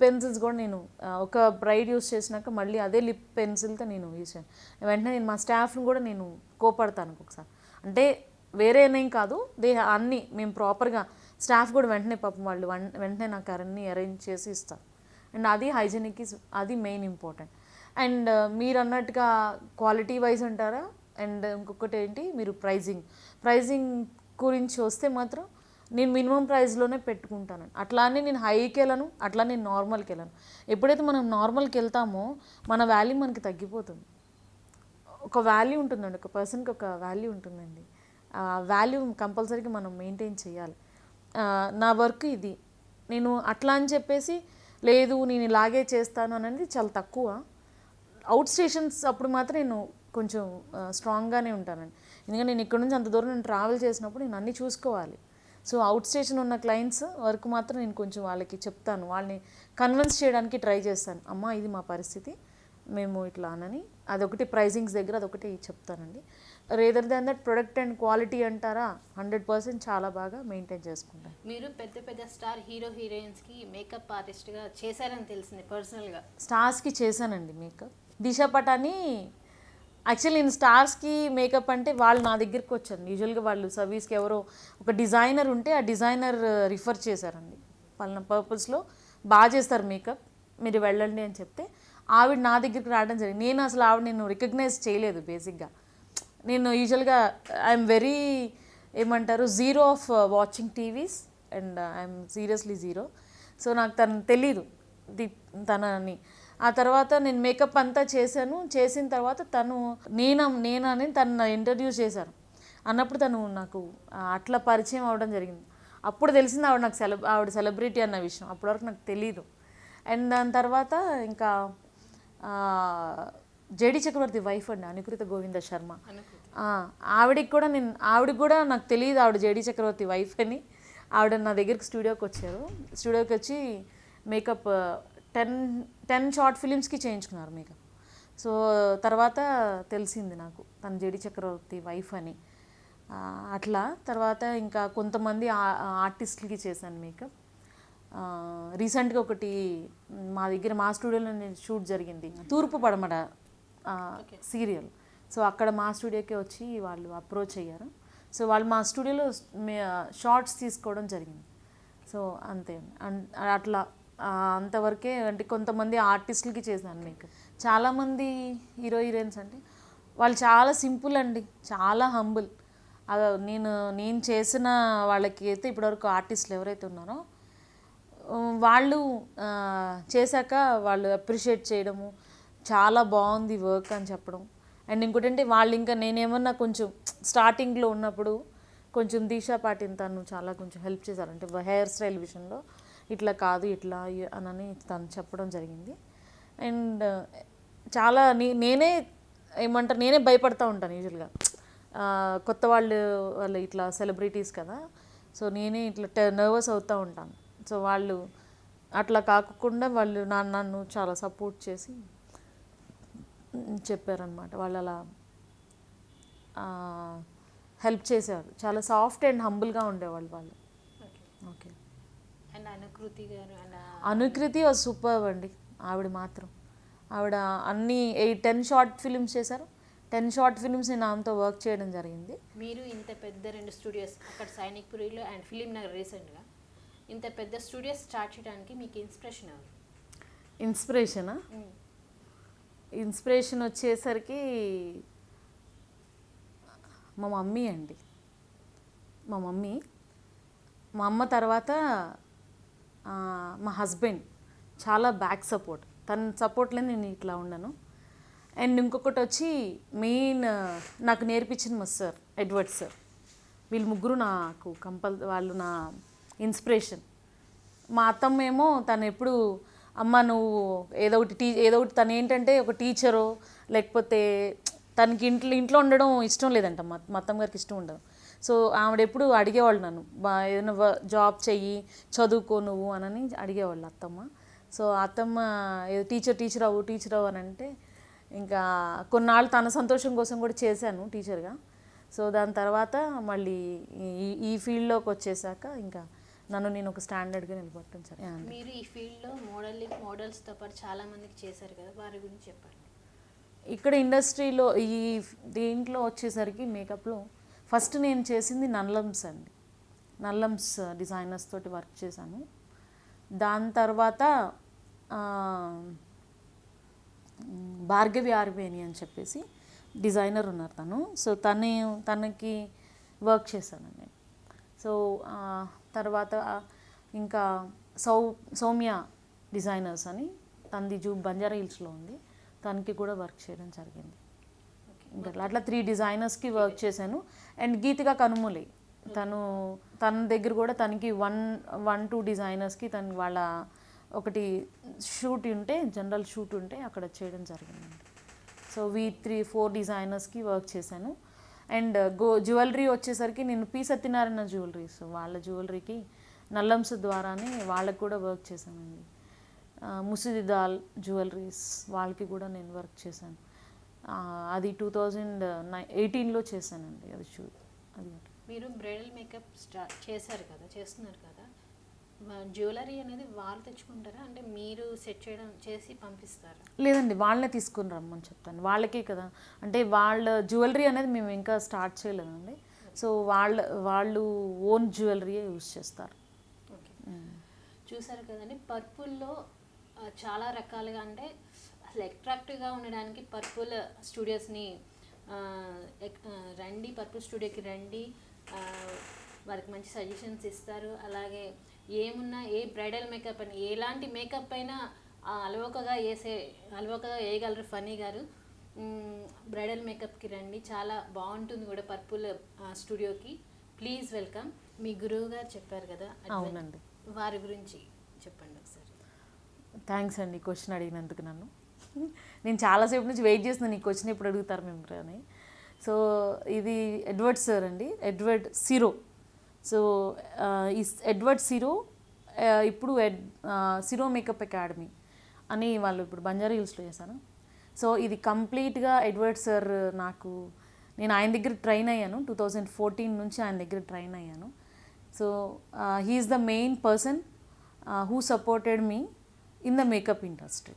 పెన్సిల్స్ కూడా నేను ఒక బ్రైడ్ యూస్ చేసినాక మళ్ళీ అదే లిప్ పెన్సిల్తో నేను యూస్ చేయను. వెంటనే నేను మా స్టాఫ్ని కూడా నేను కోపడతాను ఒకసారి. అంటే వేరేనేం కాదు, అన్నీ మేము ప్రాపర్గా స్టాఫ్ కూడా వెంటనే పాపం వాళ్ళు వెంటనే నాకు అన్నీ అరేంజ్ చేసి ఇస్తారు. అండ్ అది హైజెనిక్ అది మెయిన్ ఇంపార్టెంట్. అండ్ మీరు అన్నట్టుగా క్వాలిటీ వైజ్ అంటారా. అండ్ ఇంకొకటి ఏంటి, మీరు ప్రైజింగ్ గురించి వస్తే మాత్రం నేను మినిమం ప్రైస్లోనే పెట్టుకుంటానండి. అట్లానే నేను హైకి వెళ్ళను, అట్లా నేను నార్మల్కి వెళ్ళను. ఎప్పుడైతే మనం నార్మల్కి వెళ్తామో మన వాల్యూ మనకి తగ్గిపోతుంది. ఒక వాల్యూ ఉంటుందండి, ఒక పర్సన్కి ఒక వాల్యూ ఉంటుందండి. ఆ వాల్యూ కంపల్సరీగా మనం మెయింటైన్ చేయాలి. నా వర్క్ ఇది. నేను అట్లా అని చెప్పేసి లేదు నేను ఇలాగే చేస్తాను అనేది చాలా తక్కువ. అవుట్ స్టేషన్స్ అప్పుడు మాత్రం నేను కొంచెం స్ట్రాంగ్గానే ఉంటానండి. ఎందుకంటే నేను ఇక్కడ నుంచి అంత దూరం నేను ట్రావెల్ చేసినప్పుడు నేను అన్నీ చూసుకోవాలి. సో అవుట్ స్టేషన్ ఉన్న క్లయింట్స్ వరకు మాత్రం నేను కొంచెం వాళ్ళకి చెప్తాను, వాళ్ళని కన్విన్స్ చేయడానికి ట్రై చేస్తాను. అమ్మ ఇది మా పరిస్థితి, మేము ఇట్లా అనని అదొకటి ప్రైజింగ్స్ దగ్గర అదొకటి చెప్తానండి. Rather than that product and quality అంటారా 100% చాలా బాగా మెయింటైన్ చేసుకుంటాను. మీరు పెద్ద పెద్ద స్టార్ హీరో హీరోయిన్స్కి మేకప్ ఆర్టిస్ట్గా చేశారని తెలిసింది పర్సనల్గా. స్టార్స్కి చేశానండి మేకప్. దిశ పటాని యాక్చువల్లీ నేను స్టార్స్కి మేకప్ అంటే వాళ్ళు నా దగ్గరికి వచ్చారు. యూజువల్గా వాళ్ళు సర్వీస్కి ఎవరో ఒక డిజైనర్ ఉంటే ఆ డిజైనర్ రిఫర్ చేశారండి. పలానా పర్పస్లో బాగా చేస్తారు మేకప్, మీరు వెళ్ళండి అని చెప్తే ఆవిడ నా దగ్గరికి రావడం జరిగింది. నేను అసలు నేను రికగ్నైజ్ చేయలేదు బేసిక్గా. నేను యూజువల్గా ఐఎమ్ వెరీ ఏమంటారు zero of watching TVs and I'm seriously zero. So నాకు తను తెలీదు తనని. ఆ తర్వాత నేను మేకప్ అంతా చేశాను. చేసిన తర్వాత తను నేనని తను ఇంట్రడ్యూస్ చేశాను. అన్నప్పుడు తను నాకు అట్లా పరిచయం అవ్వడం జరిగింది. అప్పుడు తెలిసింది ఆవిడ సెలబ్రిటీ అన్న విషయం. అప్పటి వరకు నాకు తెలీదు. అండ్ దాని తర్వాత ఇంకా జేడి చక్రవర్తి వైఫ్ అండి అనుకృత గోవింద శర్మ. ఆవిడకి కూడా నాకు తెలియదు ఆవిడ జేడి చక్రవర్తి వైఫ్ అని. ఆవిడ నా దగ్గరికి స్టూడియోకి వచ్చారు. స్టూడియోకి వచ్చి మేకప్ 10 షార్ట్ ఫిలిమ్స్కి చేయించుకున్నారు మేకప్. సో తర్వాత తెలిసింది నాకు తను జేడి చక్రవర్తి వైఫ్ అని. అట్లా తర్వాత ఇంకా కొంతమంది ఆర్టిస్టులకి చేశాను మేకప్. రీసెంట్గా ఒకటి మా స్టూడియోలో షూట్ జరిగింది, తూర్పు పడమట సీరియల్. సో అక్కడ మా స్టూడియోకే వచ్చి వాళ్ళు అప్రోచ్ అయ్యారు. సో వాళ్ళు మా స్టూడియోలో షార్ట్స్ తీసుకోవడం జరిగింది. సో అంతే అట్లా అంతవరకే. అంటే కొంతమంది ఆర్టిస్టులకి చేశాను మేకప్. చాలామంది హీరో హీరోయిన్స్ అంటే వాళ్ళు చాలా సింపుల్ అండి, చాలా హంబుల్. నేను చేసిన వాళ్ళకి అయితే ఇప్పటివరకు ఆర్టిస్టులు ఎవరైతే ఉన్నారో వాళ్ళు చేశాక వాళ్ళు అప్రిషియేట్ చేయడము, చాలా బాగుంది వర్క్ అని చెప్పడం. అండ్ ఇంకోటి అంటే వాళ్ళు ఇంకా నేనేమన్నా కొంచెం స్టార్టింగ్లో ఉన్నప్పుడు కొంచెం దిశా పాటిల్ తను చాలా కొంచెం హెల్ప్ చేశారంటే హెయిర్ స్టైల్ విషయంలో ఇట్లా కాదు ఇట్లా అని తను చెప్పడం జరిగింది. అండ్ చాలా నేనే భయపడతా ఉంటాను యూజువల్గా. కొత్త వాళ్ళు ఇట్లా సెలబ్రిటీస్ కదా, సో నేనే ఇట్లా నర్వస్ అవుతూ ఉంటాను. సో వాళ్ళు అట్లా కాకుండా వాళ్ళు నన్ను చాలా సపోర్ట్ చేసి చెప్పారనమాట. వాళ్ళు అలా హెల్ప్ చేసేవారు. చాలా సాఫ్ట్ అండ్ హంబుల్గా ఉండేవాళ్ళు వాళ్ళు. ఓకే. అండ్ అనుకృతి వాజ్ సూపర్ అండి. ఆవిడ అన్ని 10 షార్ట్ ఫిలిమ్స్ చేశారు. 10 షార్ట్ ఫిలిమ్స్ నేను ఆమెతో వర్క్ చేయడం జరిగింది. మీరు ఇంత పెద్ద 2 స్టూడియోస్ అక్కడ సైనిక్పురిలో అండ్ ఫిలిం నగర్ రీసెంట్గా ఇంత పెద్ద స్టూడియోస్ స్టార్ట్ చేయడానికి మీకు ఇన్స్పిరేషన్ ఎవరు? ఇన్స్పిరేషన్ వచ్చేసరికి మా మమ్మీ అండి. మా అమ్మ తర్వాత మా హస్బెండ్ చాలా బ్యాక్ సపోర్ట్. తన సపోర్ట్లే నేను ఇట్లా ఉన్నాను. అండ్ ఇంకొకటి వచ్చి మెయిన్ నాకు నేర్పించిన మా సార్ ఎడ్వర్డ్ సార్. వీళ్ళు ముగ్గురు నాకు వాళ్ళు నా ఇన్స్పిరేషన్. మా అత్తమ్మ ఏమో తను ఎప్పుడు అమ్మ నువ్వు ఏదో ఒకటి తను ఏంటంటే ఒక టీచరో లేకపోతే తనకి ఇంట్లో ఉండడం ఇష్టం లేదంట. మా అత్తమ్మ గారికి ఇష్టం ఉండదు. సో ఆవిడ ఎప్పుడు అడిగేవాళ్ళు నన్ను ఏదైనా జాబ్ చెయ్యి చదువుకో నువ్వు అని అడిగేవాళ్ళు అత్తమ్మ. సో అత్తమ్మ ఏదో టీచర్ అవ్వు అని అంటే ఇంకా కొన్నాళ్ళు తన సంతోషం కోసం కూడా చేశాను టీచర్గా. సో దాని తర్వాత మళ్ళీ ఈ ఫీల్డ్లోకి వచ్చేసాక ఇంకా నేను ఒక స్టాండర్డ్గా నిలబడటం సరే. మీరు ఈ ఫీల్డ్లో మోడల్స్తో పాటు చాలామందికి చేశారు కదా, వారి గురించి చెప్పండి. ఇక్కడ ఇండస్ట్రీలో దీంట్లో వచ్చేసరికి మేకప్లో ఫస్ట్ నేను చేసింది నల్లమ్స్ అండి. నల్లమ్స్ డిజైనర్స్ తోటి వర్క్ చేశాను. దాని తర్వాత భార్గవి ఆర్వేని అని చెప్పేసి డిజైనర్ ఉన్నారు తను. సో తనకి వర్క్ చేశాను నేను. సో తర్వాత ఇంకా సౌమ్య డిజైనర్స్ అని తనది బంజారా హిల్స్లో ఉంది, తనకి కూడా వర్క్ చేయడం జరిగింది. ఇంకా అట్లా 3 డిజైనర్స్కి వర్క్ చేశాను. అండ్ గీతిక కనుమూలి తన దగ్గర కూడా తనకి 1-2 డిజైనర్స్కి వాళ్ళ ఒకటి షూట్ ఉంటే జనరల్ షూట్ ఉంటే అక్కడ చేయడం జరిగిందండి. సో 3-4 డిజైనర్స్కి వర్క్ చేశాను. అండ్ జ్యువెలరీ వచ్చేసరికి నేను పి సత్యనారాయణ జ్యువెలరీస్ వాళ్ళ జ్యువెలరీకి నల్లమ్స్ ద్వారానే వాళ్ళకు కూడా వర్క్ చేశానండి. ముసిదిదాల్ జ్యువెలరీస్ వాళ్ళకి కూడా నేను వర్క్ చేశాను. అది 2018లో చేశానండి. అది అది మీరు బ్రైడల్ మేకప్ చేశారు కదా, చేస్తున్నారు కదా, జ్యువెలరీ అనేది వాళ్ళు తెచ్చుకుంటారా, అంటే మీరు సెట్ చేయడం చేసి పంపిస్తారా? లేదండి, వాళ్ళనే తీసుకుని రమ్మని చెప్తాను. వాళ్ళకే కదా, అంటే వాళ్ళ జ్యువెలరీ అనేది మేము ఇంకా స్టార్ట్ చేయలేదండి. సో వాళ్ళు ఓన్ జ్యువెలరీయే యూజ్ చేస్తారు. ఓకే, చూసారు కదండి. పర్పుల్లో చాలా రకాలుగా, అంటే అసలు అట్రాక్టివ్గా ఉండడానికి పర్పుల్ స్టూడియోస్ని రండి, పర్పుల్ స్టూడియోకి రండి, వారికి మంచి సజెషన్స్ ఇస్తారు. అలాగే ఏమున్నా, ఏ బ్రైడల్ మేకప్ అని, ఎలాంటి మేకప్ అయినా అలవోకగా వేయగలరు ఫనీ గారు. బ్రైడల్ మేకప్కి రండి, చాలా బాగుంటుంది కూడా పర్పుల్ స్టూడియోకి. Please welcome. మీ గురువు గారు చెప్పారు కదా, అవునండి, వారి గురించి చెప్పండి ఒకసారి. థ్యాంక్స్ అండి క్వశ్చన్ అడిగినందుకు. నేను చాలాసేపు నుంచి వెయిట్ చేస్తున్నాను ఈ క్వశ్చన్ ఎప్పుడు అడుగుతారు మేము అని. సో ఇది ఎడ్వర్డ్ సార్ అండి, ఎడ్వర్డ్ సిరో. సో ఈ ఎడ్వర్డ్ సిరో ఇప్పుడు సిరో మేకప్ అకాడమీ అని వాళ్ళు ఇప్పుడు బంజారా హిల్స్లో చేశాను. సో ఇది కంప్లీట్గా ఎడ్వర్డ్ సార్ నేను ఆయన దగ్గర ట్రైన్ అయ్యాను. 2014 నుంచి ఆయన దగ్గర ట్రైన్ అయ్యాను. So he is the main person who supported me in the makeup industry.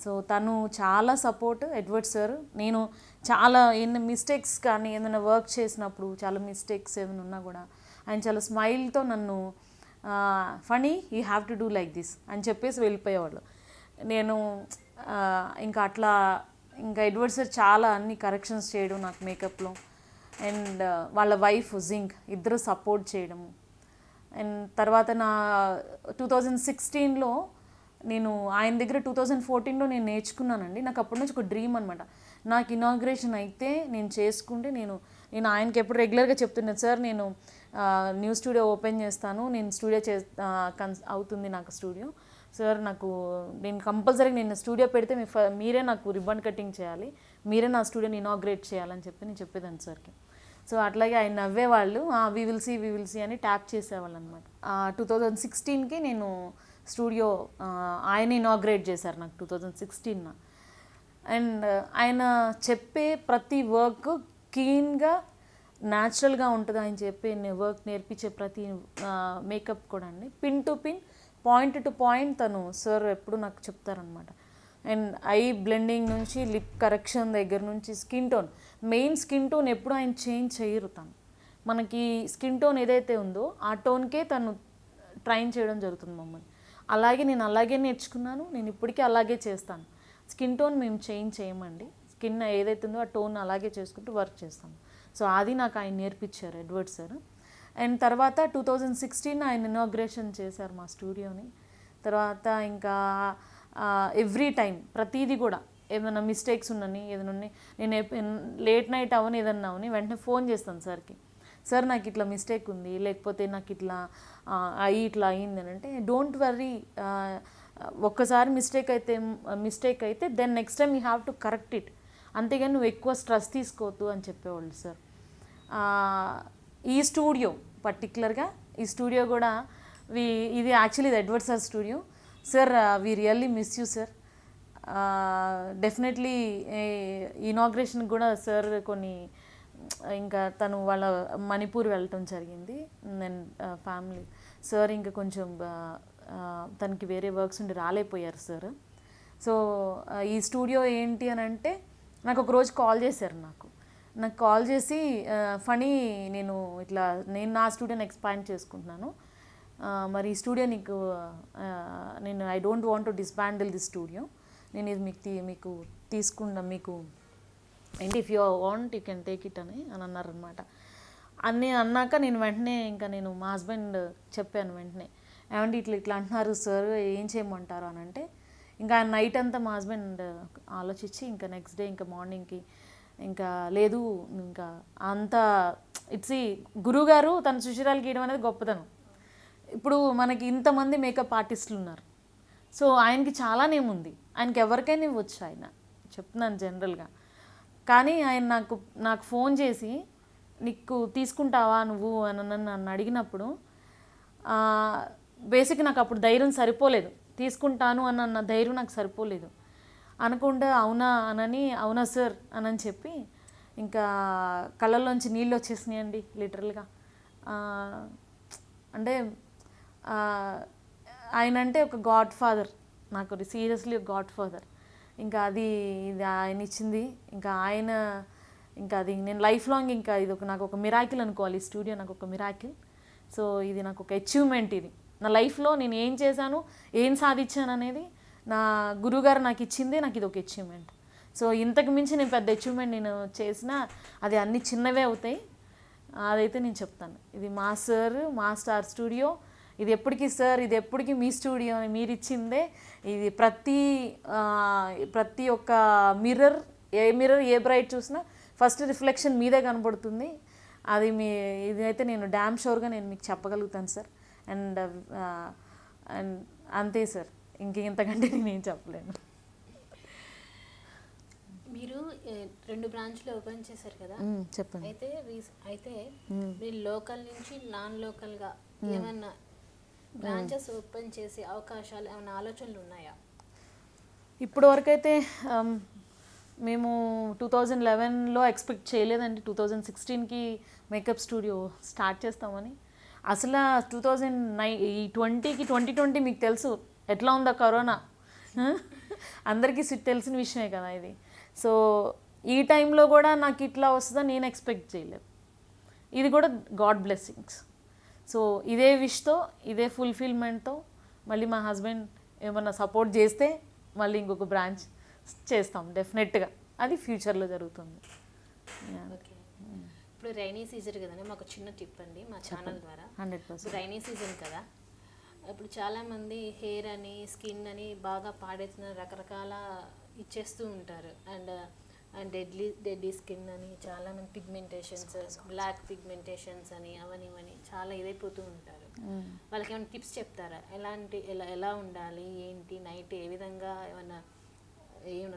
So తను చాలా సపోర్ట్ ఎడ్వర్డ్ సార్. నేను చాలా ఎన్ని మిస్టేక్స్ కానీ ఏదైనా వర్క్ చేసినప్పుడు చాలా మిస్టేక్స్ ఏమైనా ఉన్నా కూడా ఆయన చాలా స్మైల్తో నన్ను Phani you have to do like this అని చెప్పేసి వెళ్ళిపోయేవాళ్ళు. నేను ఇంకా ఎడ్వర్డ్ సార్ చాలా అన్ని కరెక్షన్స్ చేయడం నాకు మేకప్లో, అండ్ వాళ్ళ వైఫ్ జింక్ ఇద్దరు సపోర్ట్ చేయడము. అండ్ తర్వాత నా 2016లో నేను ఆయన దగ్గర 2014లో నేను నేర్చుకున్నానండి. నాకు అప్పటి నుంచి ఒక డ్రీమ్ అనమాట. నాకు ఇనాగ్రేషన్ అయితే నేను చేసుకుంటే నేను ఆయనకి ఎప్పుడు రెగ్యులర్గా చెప్తున్నాను, సార్ నేను న్యూ స్టూడియో ఓపెన్ చేస్తాను, నేను స్టూడియో అవుతుంది నాకు స్టూడియో, సార్ నేను కంపల్సరీగా నేను స్టూడియో పెడితే మీరే నాకు రిబ్బన్ కటింగ్ చేయాలి, మీరే నా స్టూడియోని ఇనాగ్రేట్ చేయాలని చెప్పి నేను చెప్పేదాన్ని సార్కి. సో అట్లాగే ఆయన నవ్వేవాళ్ళు, వీ విల్ సీ అని ట్యాప్ చేసేవాళ్ళు అనమాట. 2016కి నేను స్టూడియో ఆయన ఇనాగ్రేట్ చేశారు నాకు 2016. అండ్ ఆయన చెప్పే ప్రతి వర్క్ క్లీన్గా న్యాచురల్గా ఉంటుంది. ఆయన చెప్పే వర్క్ నేర్పించే ప్రతి మేకప్ కూడా అండి, pin to pin, point to point తను సార్ ఎప్పుడు నాకు చెప్తారనమాట. అండ్ ఐ బ్లెండింగ్ నుంచి లిప్ కరెక్షన్ దగ్గర నుంచి మెయిన్ స్కిన్ టోన్ ఎప్పుడు ఆయన చేంజ్ చేయరు. మనకి స్కిన్ టోన్ ఏదైతే ఉందో ఆ టోన్కే తను ట్రైన్ చేయడం జరుగుతుంది మమ్మల్ని. నేను అలాగే నేర్చుకున్నాను, నేను ఇప్పటికీ అలాగే చేస్తాను. స్కిన్ టోన్ మేము చేంజ్ చేయమండి, స్కిన్ ఏదైతే ఉందో ఆ టోన్ అలాగే చేసుకుంటూ వర్క్ చేస్తాము. సో అది నాకు ఆయన నేర్పించారు ఎడ్వర్డ్ సార్. అండ్ తర్వాత 2016 ఆయన ఇనాగ్రేషన్ చేశారు మా స్టూడియోని. తర్వాత ఇంకా ఎవ్రీ టైం ప్రతిదీ కూడా ఏమైనా మిస్టేక్స్ ఉన్నని ఏదైనా నేను లేట్ నైట్ ఏదన్నా అవని వెంటనే ఫోన్ చేస్తాను సార్కి, సార్ నాకు ఇట్లా మిస్టేక్ ఉంది, లేకపోతే నాకు ఇట్లా అయ్యింది అని అంటే, డోంట్ వర్రీ, ఒక్కసారి మిస్టేక్ అయితే then next time you have to correct it, అంతేగాని నువ్వు ఎక్కువ స్ట్రెస్ తీసుకోవద్దు అని చెప్పేవాళ్ళు సార్. ఈ స్టూడియో పర్టికులర్గా ఈ స్టూడియో కూడా ఇది యాక్చువల్లీ ఇది Edward sir studio. Sir we really miss you sir. Definitely inauguration కూడా సార్ ఇంకా తను వాళ్ళ మణిపూర్ వెళ్ళటం జరిగింది. నేను ఫ్యామిలీ సార్ ఇంకా కొంచెం తనకి వేరే వర్క్స్ ఉండి రాలేకపోయారు సార్. సో ఈ స్టూడియో ఏంటి అని అంటే, నాకు ఒకరోజు కాల్ చేశారు. నాకు కాల్ చేసి, ఫనీ నేను నా స్టూడియోని ఎక్స్పాండ్ చేసుకుంటున్నాను, మరి ఈ స్టూడియో నేను I don't want to dismantle the studio, నేను ఇది మీకు తీసుకుంటా, మీకు ఏంటి if you want you can take it అని అన్నారనమాట. అన్నాక నేను వెంటనే నేను మా హస్బెండ్ చెప్పాను వెంటనే, ఏమంటే ఇట్లా అంటున్నారు సార్, ఏం చేయమంటారు అని అంటే, ఇంకా నైట్ అంతా మా హస్బెండ్ ఆలోచించి ఇంకా నెక్స్ట్ డే ఇంకా మార్నింగ్కి ఇంకా లేదు, ఇంకా అంతా గురువుగారు తన శిష్యురాలు గీయడం అనేది గొప్పతనం. ఇప్పుడు మనకి ఇంతమంది మేకప్ ఆర్టిస్టులు ఉన్నారు, సో ఆయనకి చాలా నేముంది, ఆయనకి ఎవరికైనా ఇవ్వచ్చు, ఆయన చెప్తున్నాను జనరల్గా. కానీ ఆయన నాకు ఫోన్ చేసి, నీకు తీసుకుంటావా నువ్వు అని నన్ను అడిగినప్పుడు బేసిక్ నాకు అప్పుడు ధైర్యం సరిపోలేదు తీసుకుంటాను అన్న ధైర్యం నాకు సరిపోలేదు. అనుకుంటే అవునా సార్ అని చెప్పి ఇంకా కళ్ళల్లోంచి నీళ్ళు వచ్చేసినాయండి లిటరల్గా. అంటే ఆయన అంటే ఒక గాడ్ ఫాదర్ నాకు, సీరియస్లీ ఒక గాడ్ ఫాదర్. ఇంకా ఇది ఆయన ఇచ్చింది. ఇంకా అది నేను లైఫ్ లాంగ్ ఇంకా ఇది నాకు ఒక మిరాకిల్ అనుకోవాలి. ఈ స్టూడియో నాకు ఒక మిరాకిల్. సో ఇది నాకు ఒక అచీవ్మెంట్. ఇది నా లైఫ్లో నేను ఏం చేశాను, ఏం సాధించాను అనేది నా గురువుగారు నాకు ఇచ్చిందే నాకు ఇది ఒక అచీవ్మెంట్. సో ఇంతకు మించి నేను పెద్ద అచీవ్మెంట్ నేను చేసినా అది అన్ని చిన్నవే అవుతాయి. అదైతే నేను చెప్తాను. ఇది మా సార్, మా స్టార్ స్టూడియో. ఇది ఎప్పటికీ సార్, ఇది ఎప్పటికీ మీ స్టూడియో అని మీరు ఇచ్చిందే. ఇది ప్రతి ఒక్క మిర్రర్ ఏ బ్రైట్ చూసినా ఫస్ట్ రిఫ్లెక్షన్ మీదే కనబడుతుంది. ఇదైతే నేను డ్యామ్ షూర్గా నేను మీకు చెప్పగలుగుతాను సార్. అండ్ అంతే సార్, ఇంతకంటే నేనేం చెప్పలేను. మీరు 2 బ్రాంచ్లు ఓపెన్ చేశారు కదా, చెప్పండి. అయితే మీరు లోకల్ నుంచి నాన్ లోకల్గా ఏమన్నా బ్రాంచెస్ ఓపెన్ చేసే అవకాశాలు ఏమైనా ఆలోచనలు ఉన్నాయా? ఇప్పుడు వరకైతే మేము 2011లో ఎక్స్పెక్ట్ చేయలేదండి 2016కి మేకప్ స్టూడియో స్టార్ట్ చేస్తామని. అసలు 2020 మీకు తెలుసు ఎట్లా ఉందో కరోనా, అందరికీ తెలిసిన విషయమే కదా ఇది. సో ఈ టైంలో కూడా నాకు ఇట్లా వస్తుందని నేను ఎక్స్పెక్ట్ చేయలేదు. ఇది కూడా గాడ్ బ్లెస్సింగ్స్. సో ఇదే విష్తో, ఇదే ఫుల్ఫిల్మెంట్తో మళ్ళీ మా హస్బెండ్ ఏమన్నా సపోర్ట్ చేస్తే మళ్ళీ ఇంకొక బ్రాంచ్ చేస్తాం డెఫినెట్గా. అది ఫ్యూచర్లో జరుగుతుంది. ఓకే, ఇప్పుడు రైనీ సీజన్ కదండి, మాకు చిన్న టిప్ అండి మా ఛానల్ ద్వారా. 100% రైనీ సీజన్ కదా, ఇప్పుడు చాలామంది హెయిర్ అని స్కిన్ అని బాగా పాడేసిన రకరకాల ఇచ్చేస్తూ ఉంటారు. అండ్ డెడ్లీ స్కిన్ అని చాలామంది పిగ్మెంటేషన్స్, బ్లాక్ పిగ్మెంటేషన్స్ అని అవని ఇవని చాలా ఇదైపోతూ ఉంటారు. వాళ్ళకి ఏమైనా టిప్స్ చెప్తారా? ఎలా ఉండాలి, ఏంటి, నైట్ ఏ విధంగా ఏమైనా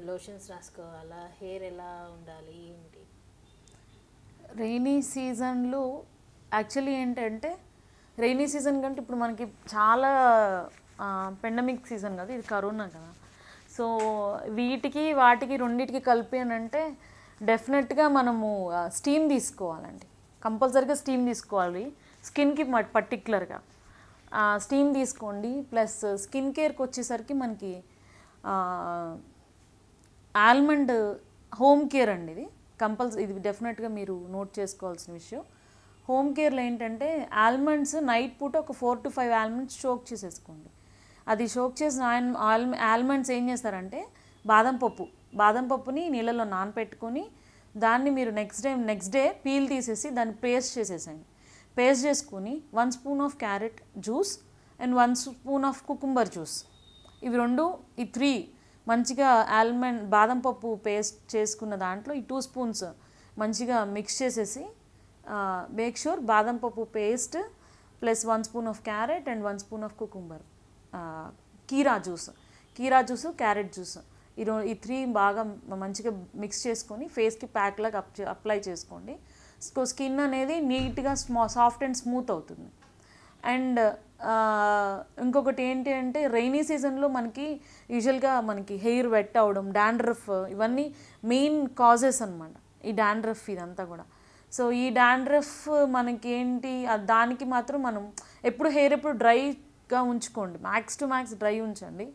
లోషన్స్ రాసుకోవాలా, హెయిర్ ఎలా ఉండాలి, ఏంటి? రైనీ సీజన్లో యాక్చువల్లీ ఏంటంటే, రైనీ సీజన్ కంటే ఇప్పుడు మనకి చాలా పెండమిక్ సీజన్ కదా, ఇది కరోనా కదా. సో వాటికి రెండింటికి కలిపి అని అంటే డెఫినెట్గా మనము స్టీమ్ తీసుకోవాలండి. కంపల్సరీగా స్టీమ్ తీసుకోవాలి స్కిన్కి పర్టిక్యులర్గా. స్టీమ్ తీసుకోండి. ప్లస్ స్కిన్ కేర్కి వచ్చేసరికి మనకి ఆల్మండ్ హోమ్ కేర్ అండి. ఇది డెఫినెట్గా మీరు నోట్ చేసుకోవాల్సిన విషయం. హోమ్ కేర్లో ఏంటంటే ఆల్మండ్స్ నైట్ పూట ఒక 4 to 5 ఆల్మండ్స్ షోక్ చేసేసుకోండి. అది షోక్ చేసిన ఆల్మండ్స్ ఏం చేస్తారంటే బాదం పప్పుని నీళ్ళలో నానపెట్టుకొని దాన్ని మీరు నెక్స్ట్ డే పీల్ తీసేసి దాన్ని పేస్ట్ చేసేసండి. పేస్ట్ చేసుకుని 1 spoon of carrot juice and 1 spoon of cucumber juice, ఇవి 3 మంచిగా బాదం పప్పు పేస్ట్ చేసుకున్న దాంట్లో ఈ 2 spoons మంచిగా మిక్స్ చేసేసి మేక్ షూర్ బాదం పప్పు paste plus 1 spoon of carrot and 1 spoon of cucumber, కీరా జ్యూస్, క్యారెట్ జ్యూస్, ఈ 3 బాగా మంచిగా మిక్స్ చేసుకొని ఫేస్కి ప్యాక్ లాగా అప్లై చేసుకోండి. స్కిన్ అనేది నీట్గా సాఫ్ట్ అండ్ స్మూత్ అవుతుంది. అండ్ ఇంకొకటి ఏంటి అంటే రైనీ సీజన్లో మనకి యూజువల్గా మనకి హెయిర్ వెట్ అవ్వడం, డాండ్రఫ్, ఇవన్నీ మెయిన్ కాజెస్ అనమాట. ఈ డాండ్రఫ్ ఇదంతా కూడా. సో ఈ డాండ్రఫ్ మనకి ఏంటి, దానికి మాత్రం మనం హెయిర్ ఎప్పుడు డ్రైగా ఉంచుకోండి, మ్యాక్స్ టు మ్యాక్స్ డ్రై ఉంచండి.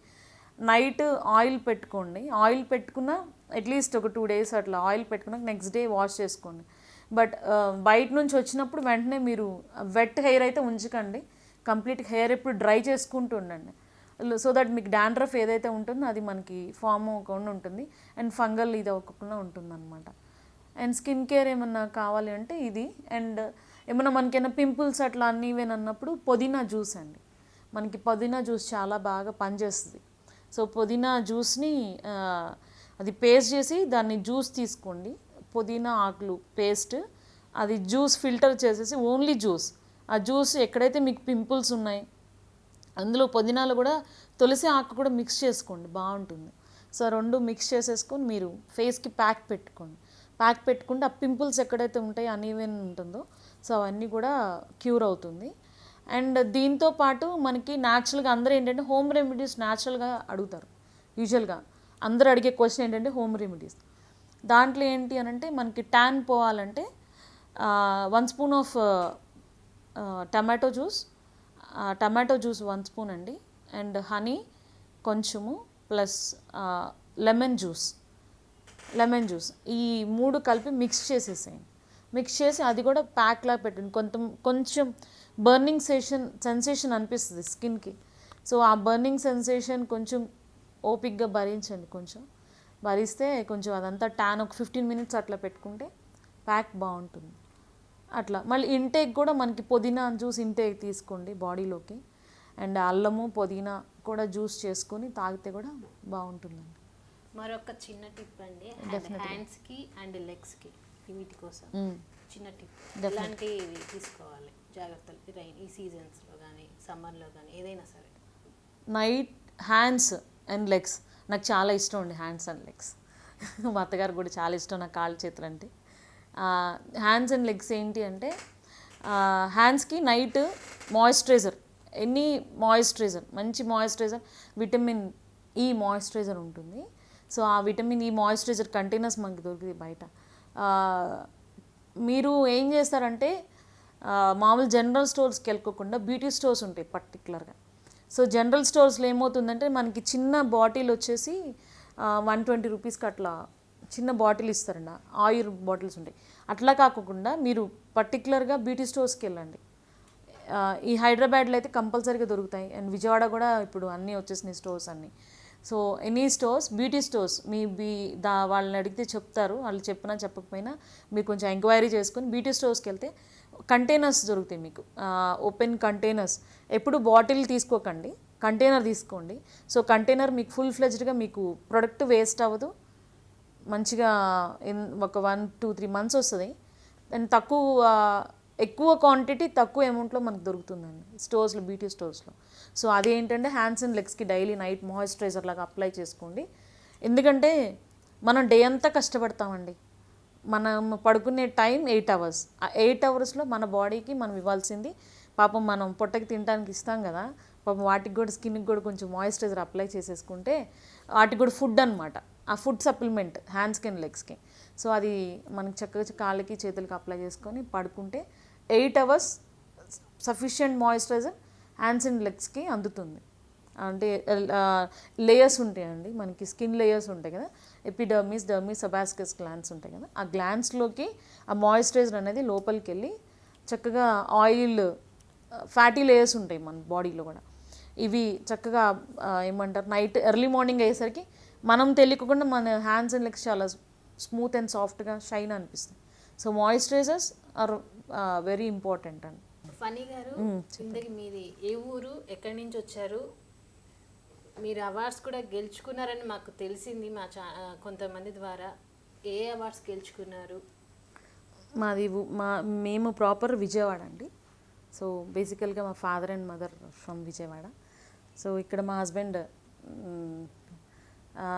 నైట్ ఆయిల్ పెట్టుకోండి. ఆయిల్ పెట్టుకున్న అట్లీస్ట్ ఒక 2 days అట్లా ఆయిల్ పెట్టుకున్నాక నెక్స్ట్ డే వాష్ చేసుకోండి. బట్ బయట నుంచి వచ్చినప్పుడు వెంటనే మీరు వెట్ హెయిర్ అయితే ఉంచకండి. కంప్లీట్ హెయిర్ ఎప్పుడు డ్రై చేసుకుంటూ ఉండండి. సో దట్ మీకు డాండ్రఫ్ ఏదైతే ఉంటుందో అది మనకి ఫామ్ అవ్వకుండా ఉంటుంది అండ్ ఫంగల్ ఇది అవ్వకుండా ఉంటుంది అనమాట. అండ్ స్కిన్ కేర్ ఏమన్నా కావాలి అంటే ఇది. అండ్ ఏమన్నా మనకైనా పింపుల్స్ అట్లా అన్నీ అన్నప్పుడు పుదీనా జ్యూస్ అండి. మనకి పుదీనా జ్యూస్ చాలా బాగా పనిచేస్తుంది. సో పుదీనా జ్యూస్ని అది పేస్ట్ చేసి దాన్ని జ్యూస్ తీసుకోండి. పుదీనా ఆకులు పేస్ట్, అది జ్యూస్ ఫిల్టర్ చేసేసి ఓన్లీ జ్యూస్, ఆ జ్యూస్ ఎక్కడైతే మీకు పింపుల్స్ ఉన్నాయి అందులో పుదీనాలో కూడా తులసి ఆకు కూడా మిక్స్ చేసుకోండి, బాగుంటుంది. సో 2 మిక్స్ చేసేసుకొని మీరు ఫేస్కి ప్యాక్ పెట్టుకుంటే ఆ పింపుల్స్ ఎక్కడైతే ఉంటాయో అన్ఈవెన్ ఉంటుందో సో అవన్నీ కూడా క్యూర్ అవుతుంది. అండ్ దీంతో పాటు మనకి న్యాచురల్గా అందరూ ఏంటంటే హోమ్ రెమెడీస్ న్యాచురల్గా అడుగుతారు. యూజువల్గా అందరూ అడిగే క్వశ్చన్ ఏంటంటే హోమ్ రెమెడీస్. దాంట్లో ఏంటి అని అంటే మనకి ట్యాన్ పోవాలంటే 1 spoon of tomato juice 1 spoon అండి, అండ్ హనీ కొంచెము, ప్లస్ లెమన్ జ్యూస్ ఈ 3 కలిపి మిక్స్ చేసేసేయండి. మిక్స్ చేసి అది కూడా ప్యాక్లా పెట్టండి. కొంచెం బర్నింగ్ సెన్సేషన్ అనిపిస్తుంది స్కిన్కి. సో ఆ బర్నింగ్ సెన్సేషన్ కొంచెం ఓపిక్గా భరించండి. కొంచెం భరిస్తే కొంచెం అదంతా ట్యాన్ ఒక 15 మినిట్స్ అట్లా పెట్టుకుంటే ప్యాక్ బాగుంటుంది. అట్లా మళ్ళీ ఇంటేక్ కూడా మనకి పుదీనా జ్యూస్ ఇంటేక్ తీసుకోండి బాడీలోకి, అండ్ అల్లము పుదీనా కూడా జ్యూస్ చేసుకొని తాగితే కూడా బాగుంటుందండి. మరొక చిన్న టిప్ అండి, హ్యాండ్స్కి అండ్ లెగ్స్కి వీటి కోసం చిన్న టిప్, ఎలాంటివి తీసుకోవాలి జాగ్రత్తలు ఈ సీజన్స్లో కానీ సమ్మర్లో కానీ ఏదైనా సరే? నైట్ హ్యాండ్స్ అండ్ లెగ్స్ నాకు చాలా ఇష్టం అండి. హ్యాండ్స్ అండ్ లెగ్స్ మా అత్తగారు కూడా చాలా ఇష్టం నాకు కాళ్ళు చేతులు అంటే. హ్యాండ్స్ అండ్ లెగ్స్ ఏంటి అంటే హ్యాండ్స్కి నైట్ మాయిశ్చరైజర్, ఎనీ మాయిశ్చరైజర్, మంచి మాయిశ్చరైజర్, విటమిన్ ఈ మాయిశ్చరైజర్ ఉంటుంది. సో ఆ విటమిన్ ఈ మాయిశ్చరైజర్ కంటైనర్స్ మనకి దొరుకుతాయి బయట. మీరు ఏం చేస్తారంటే మామూలు జనరల్ స్టోర్స్కి వెళ్ళకోకుండా బ్యూటీ స్టోర్స్ ఉంటాయి పర్టికులర్గా. సో జనరల్ స్టోర్స్లో ఏమవుతుందంటే మనకి చిన్న బాటిల్ వచ్చేసి 120 రూపీస్కి అట్లా చిన్న బాటిల్ ఇస్తారండి, ఆయిల్ బాటిల్స్ ఉంటాయి. అట్లా కాకుండా మీరు పర్టికులర్గా బ్యూటీ స్టోర్స్కి వెళ్ళండి. ఈ హైదరాబాద్లో అయితే కంపల్సరీగా దొరుకుతాయి, అండ్ విజయవాడ కూడా ఇప్పుడు అన్నీ వచ్చేసినాయి స్టోర్స్ అన్నీ. So any stores, beauty stores వాళ్ళని అడిగితే చెప్తారు. వాళ్ళు చెప్పినా చెప్పకపోయినా మీరు కొంచెం ఎంక్వైరీ చేసుకొని బ్యూటీ స్టోర్స్కి వెళ్తే కంటైనర్స్ దొరుకుతాయి మీకు, ఓపెన్ కంటైనర్స్. ఎప్పుడు బాటిల్ తీసుకోకండి, కంటైనర్ తీసుకోండి. సో కంటైనర్ మీకు ఫుల్ ఫ్లెజ్డ్గా మీకు ప్రొడక్ట్ వేస్ట్ అవ్వదు, మంచిగా ఒక 1 to 3 months వస్తుంది. అండ్ ఎక్కువ క్వాంటిటీ తక్కువ అమౌంట్లో మనకు దొరుకుతుందండి స్టోర్స్లో, బ్యూటీ స్టోర్స్లో. సో అదేంటంటే హ్యాండ్స్ అండ్ లెగ్స్కి డైలీ నైట్ మాయిశ్చరైజర్ లాగా అప్లై చేసుకోండి. ఎందుకంటే మనం డే అంతా కష్టపడతామండి, మనం పడుకునే టైం 8 hours. ఆ 8 hoursలో మన బాడీకి మనం ఇవ్వాల్సింది, పాపం మనం పొట్టకి తినడానికి ఇస్తాం కదా, పాపం వాటికి కూడా స్కిన్కి కూడా కొంచెం మాయిశ్చరైజర్ అప్లై చేసేసుకుంటే వాటికి కూడా ఫుడ్ అనమాట, ఆ ఫుడ్ సప్లిమెంట్ హ్యాండ్స్కి అండ్ లెగ్స్కి. సో అది మనకి చక్కగా కాళ్ళకి చేతులకి అప్లై చేసుకొని పడుకుంటే 8 hours sufficient moisturiser hands and లెగ్స్కి అందుతుంది. అంటే లేయర్స్ ఉంటాయండి మనకి, స్కిన్ లేయర్స్ ఉంటాయి కదా, ఎపిడర్మిస్, డర్మిస్, సబాస్కస్ గ్లాండ్స్ ఉంటాయి కదా, ఆ గ్లాండ్స్లోకి ఆ మాయిశ్చరైజర్ అనేది లోపలికి వెళ్ళి చక్కగా ఆయిల్, ఫ్యాటీ లేయర్స్ ఉంటాయి మన బాడీలో కూడా. ఇవి చక్కగా ఏమంటారు నైట్ ఎర్లీ మార్నింగ్ అయ్యేసరికి మనం తెలియకుండా మన హ్యాండ్స్ అండ్ లెగ్స్ చాలా స్మూత్ అండ్ సాఫ్ట్గా షైన్ అనిపిస్తుంది. So moisturisers are very important అండి. ఫనీ గారు, ఇంతకీ మీది ఏ ఊరు, ఎక్కడి నుంచి వచ్చారు? మీరు అవార్డ్స్ కూడా గెలుచుకున్నారని మాకు తెలిసింది కొంతమంది ద్వారా. ఏ అవార్డ్స్ గెలుచుకున్నారు? మేము ప్రాపర్ విజయవాడ అండి. సో బేసికల్గా మా father and mother from Vijayawada. So ఇక్కడ మా హస్బెండ్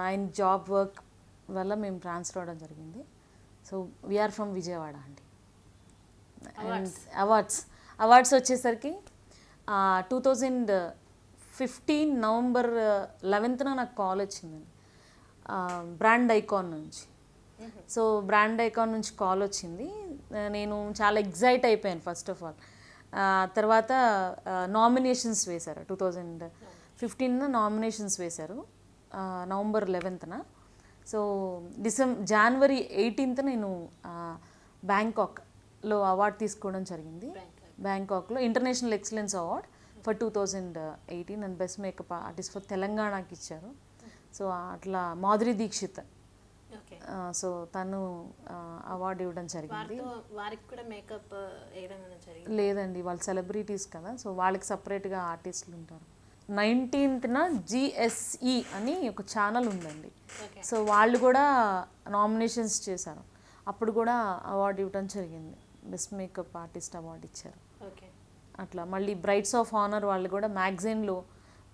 ఆయన జాబ్ వర్క్ వల్ల మేము ట్రాన్స్ఫర్ అవ్వడం జరిగింది. సో వీఆర్ ఫ్రమ్ విజయవాడ అండి. అండ్ అవార్డ్స్ వచ్చేసరికి 2015 November 11th నాకు కాల్ వచ్చిందండి బ్రాండ్ ఐకాన్ నుంచి. సో బ్రాండ్ ఐకాన్ నుంచి కాల్ వచ్చింది. నేను చాలా ఎగ్జైట్ అయిపోయాను ఫస్ట్ ఆఫ్ ఆల్. తర్వాత నామినేషన్స్ వేశారు, 2015 నామినేషన్స్ వేశారు November 11th. So January 18th నేను బ్యాంకాక్లో అవార్డు తీసుకోవడం జరిగింది. బ్యాంకాక్లో international excellence award for 2018 and best makeup artist for తెలంగాణకి ఇచ్చారు. సో అట్లా మాధురి దీక్షిత్, సో తను అవార్డు ఇవ్వడం జరిగింది. లేదండి, వాళ్ళు సెలబ్రిటీస్ కదా, సో వాళ్ళకి సపరేట్గా ఆర్టిస్టులు ఉంటారు. 19th GSE అని ఒక ఛానల్ ఉందండి. సో వాళ్ళు కూడా నామినేషన్స్ చేశారు, అప్పుడు కూడా అవార్డు ఇవ్వడం జరిగింది, బెస్ట్ మేకప్ ఆర్టిస్ట్ అవార్డు ఇచ్చారు. అట్లా మళ్ళీ బ్రైట్స్ ఆఫ్ ఆనర్ వాళ్ళు కూడా మ్యాగజైన్లో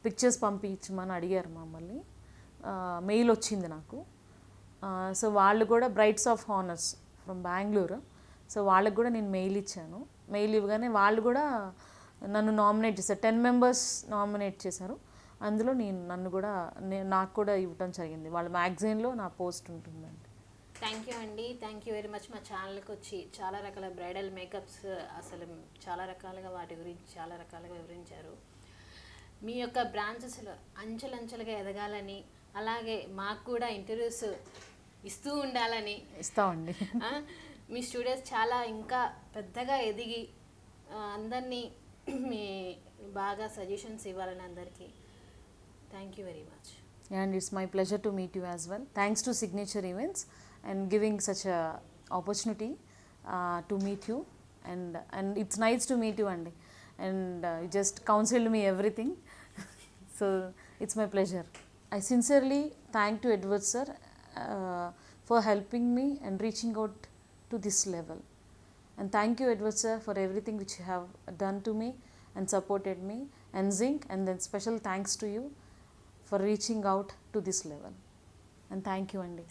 పిక్చర్స్ పంపించమని అడిగారు మమ్మల్ని, మెయిల్ వచ్చింది నాకు. సో వాళ్ళు కూడా బ్రైట్స్ of honours from Bengaluru, so వాళ్ళకి కూడా నేను మెయిల్ ఇచ్చాను. మెయిల్ ఇవ్వగానే వాళ్ళు కూడా నన్ను నామినేట్ చేశారు. 10 మెంబర్స్ నామినేట్ చేశారు. అందులో నన్ను కూడా నాకు కూడా ఇవ్వటం జరిగింది. వాళ్ళ మ్యాగజైన్లో నా పోస్ట్ ఉంటుందండి. థ్యాంక్ యూ అండి, థ్యాంక్ యూ వెరీ మచ్. మా ఛానల్కి వచ్చి చాలా రకాల బ్రైడల్ మేకప్స్ అసలు చాలా రకాలుగా వాటి గురించి చాలా రకాలుగా వివరించారు. మీ యొక్క బ్రాంచెస్లో అంచెలంచెలుగా ఎదగాలని, అలాగే మాకు కూడా ఇంటర్వ్యూస్ ఇస్తూ ఉండాలని ఇస్తామండి. మీ స్టూడియోస్ చాలా ఇంకా పెద్దగా ఎదిగి అందరినీ మీ బాగా సజెషన్స్ ఇవ్వాలని అందరికీ. Thank you very much. And it's my pleasure to meet you as well. Thanks to Signature Events and giving such a opportunity to meet you. And it's nice to meet you, Andy. And you just counseled me everything. So it's my pleasure. I sincerely thank to Edward sir for helping me and reaching out to this level. And thank you, Edward sir, for everything which you have done to me and supported me. And Zinc, and then special thanks to you for reaching out to this level. And thank you, Andy.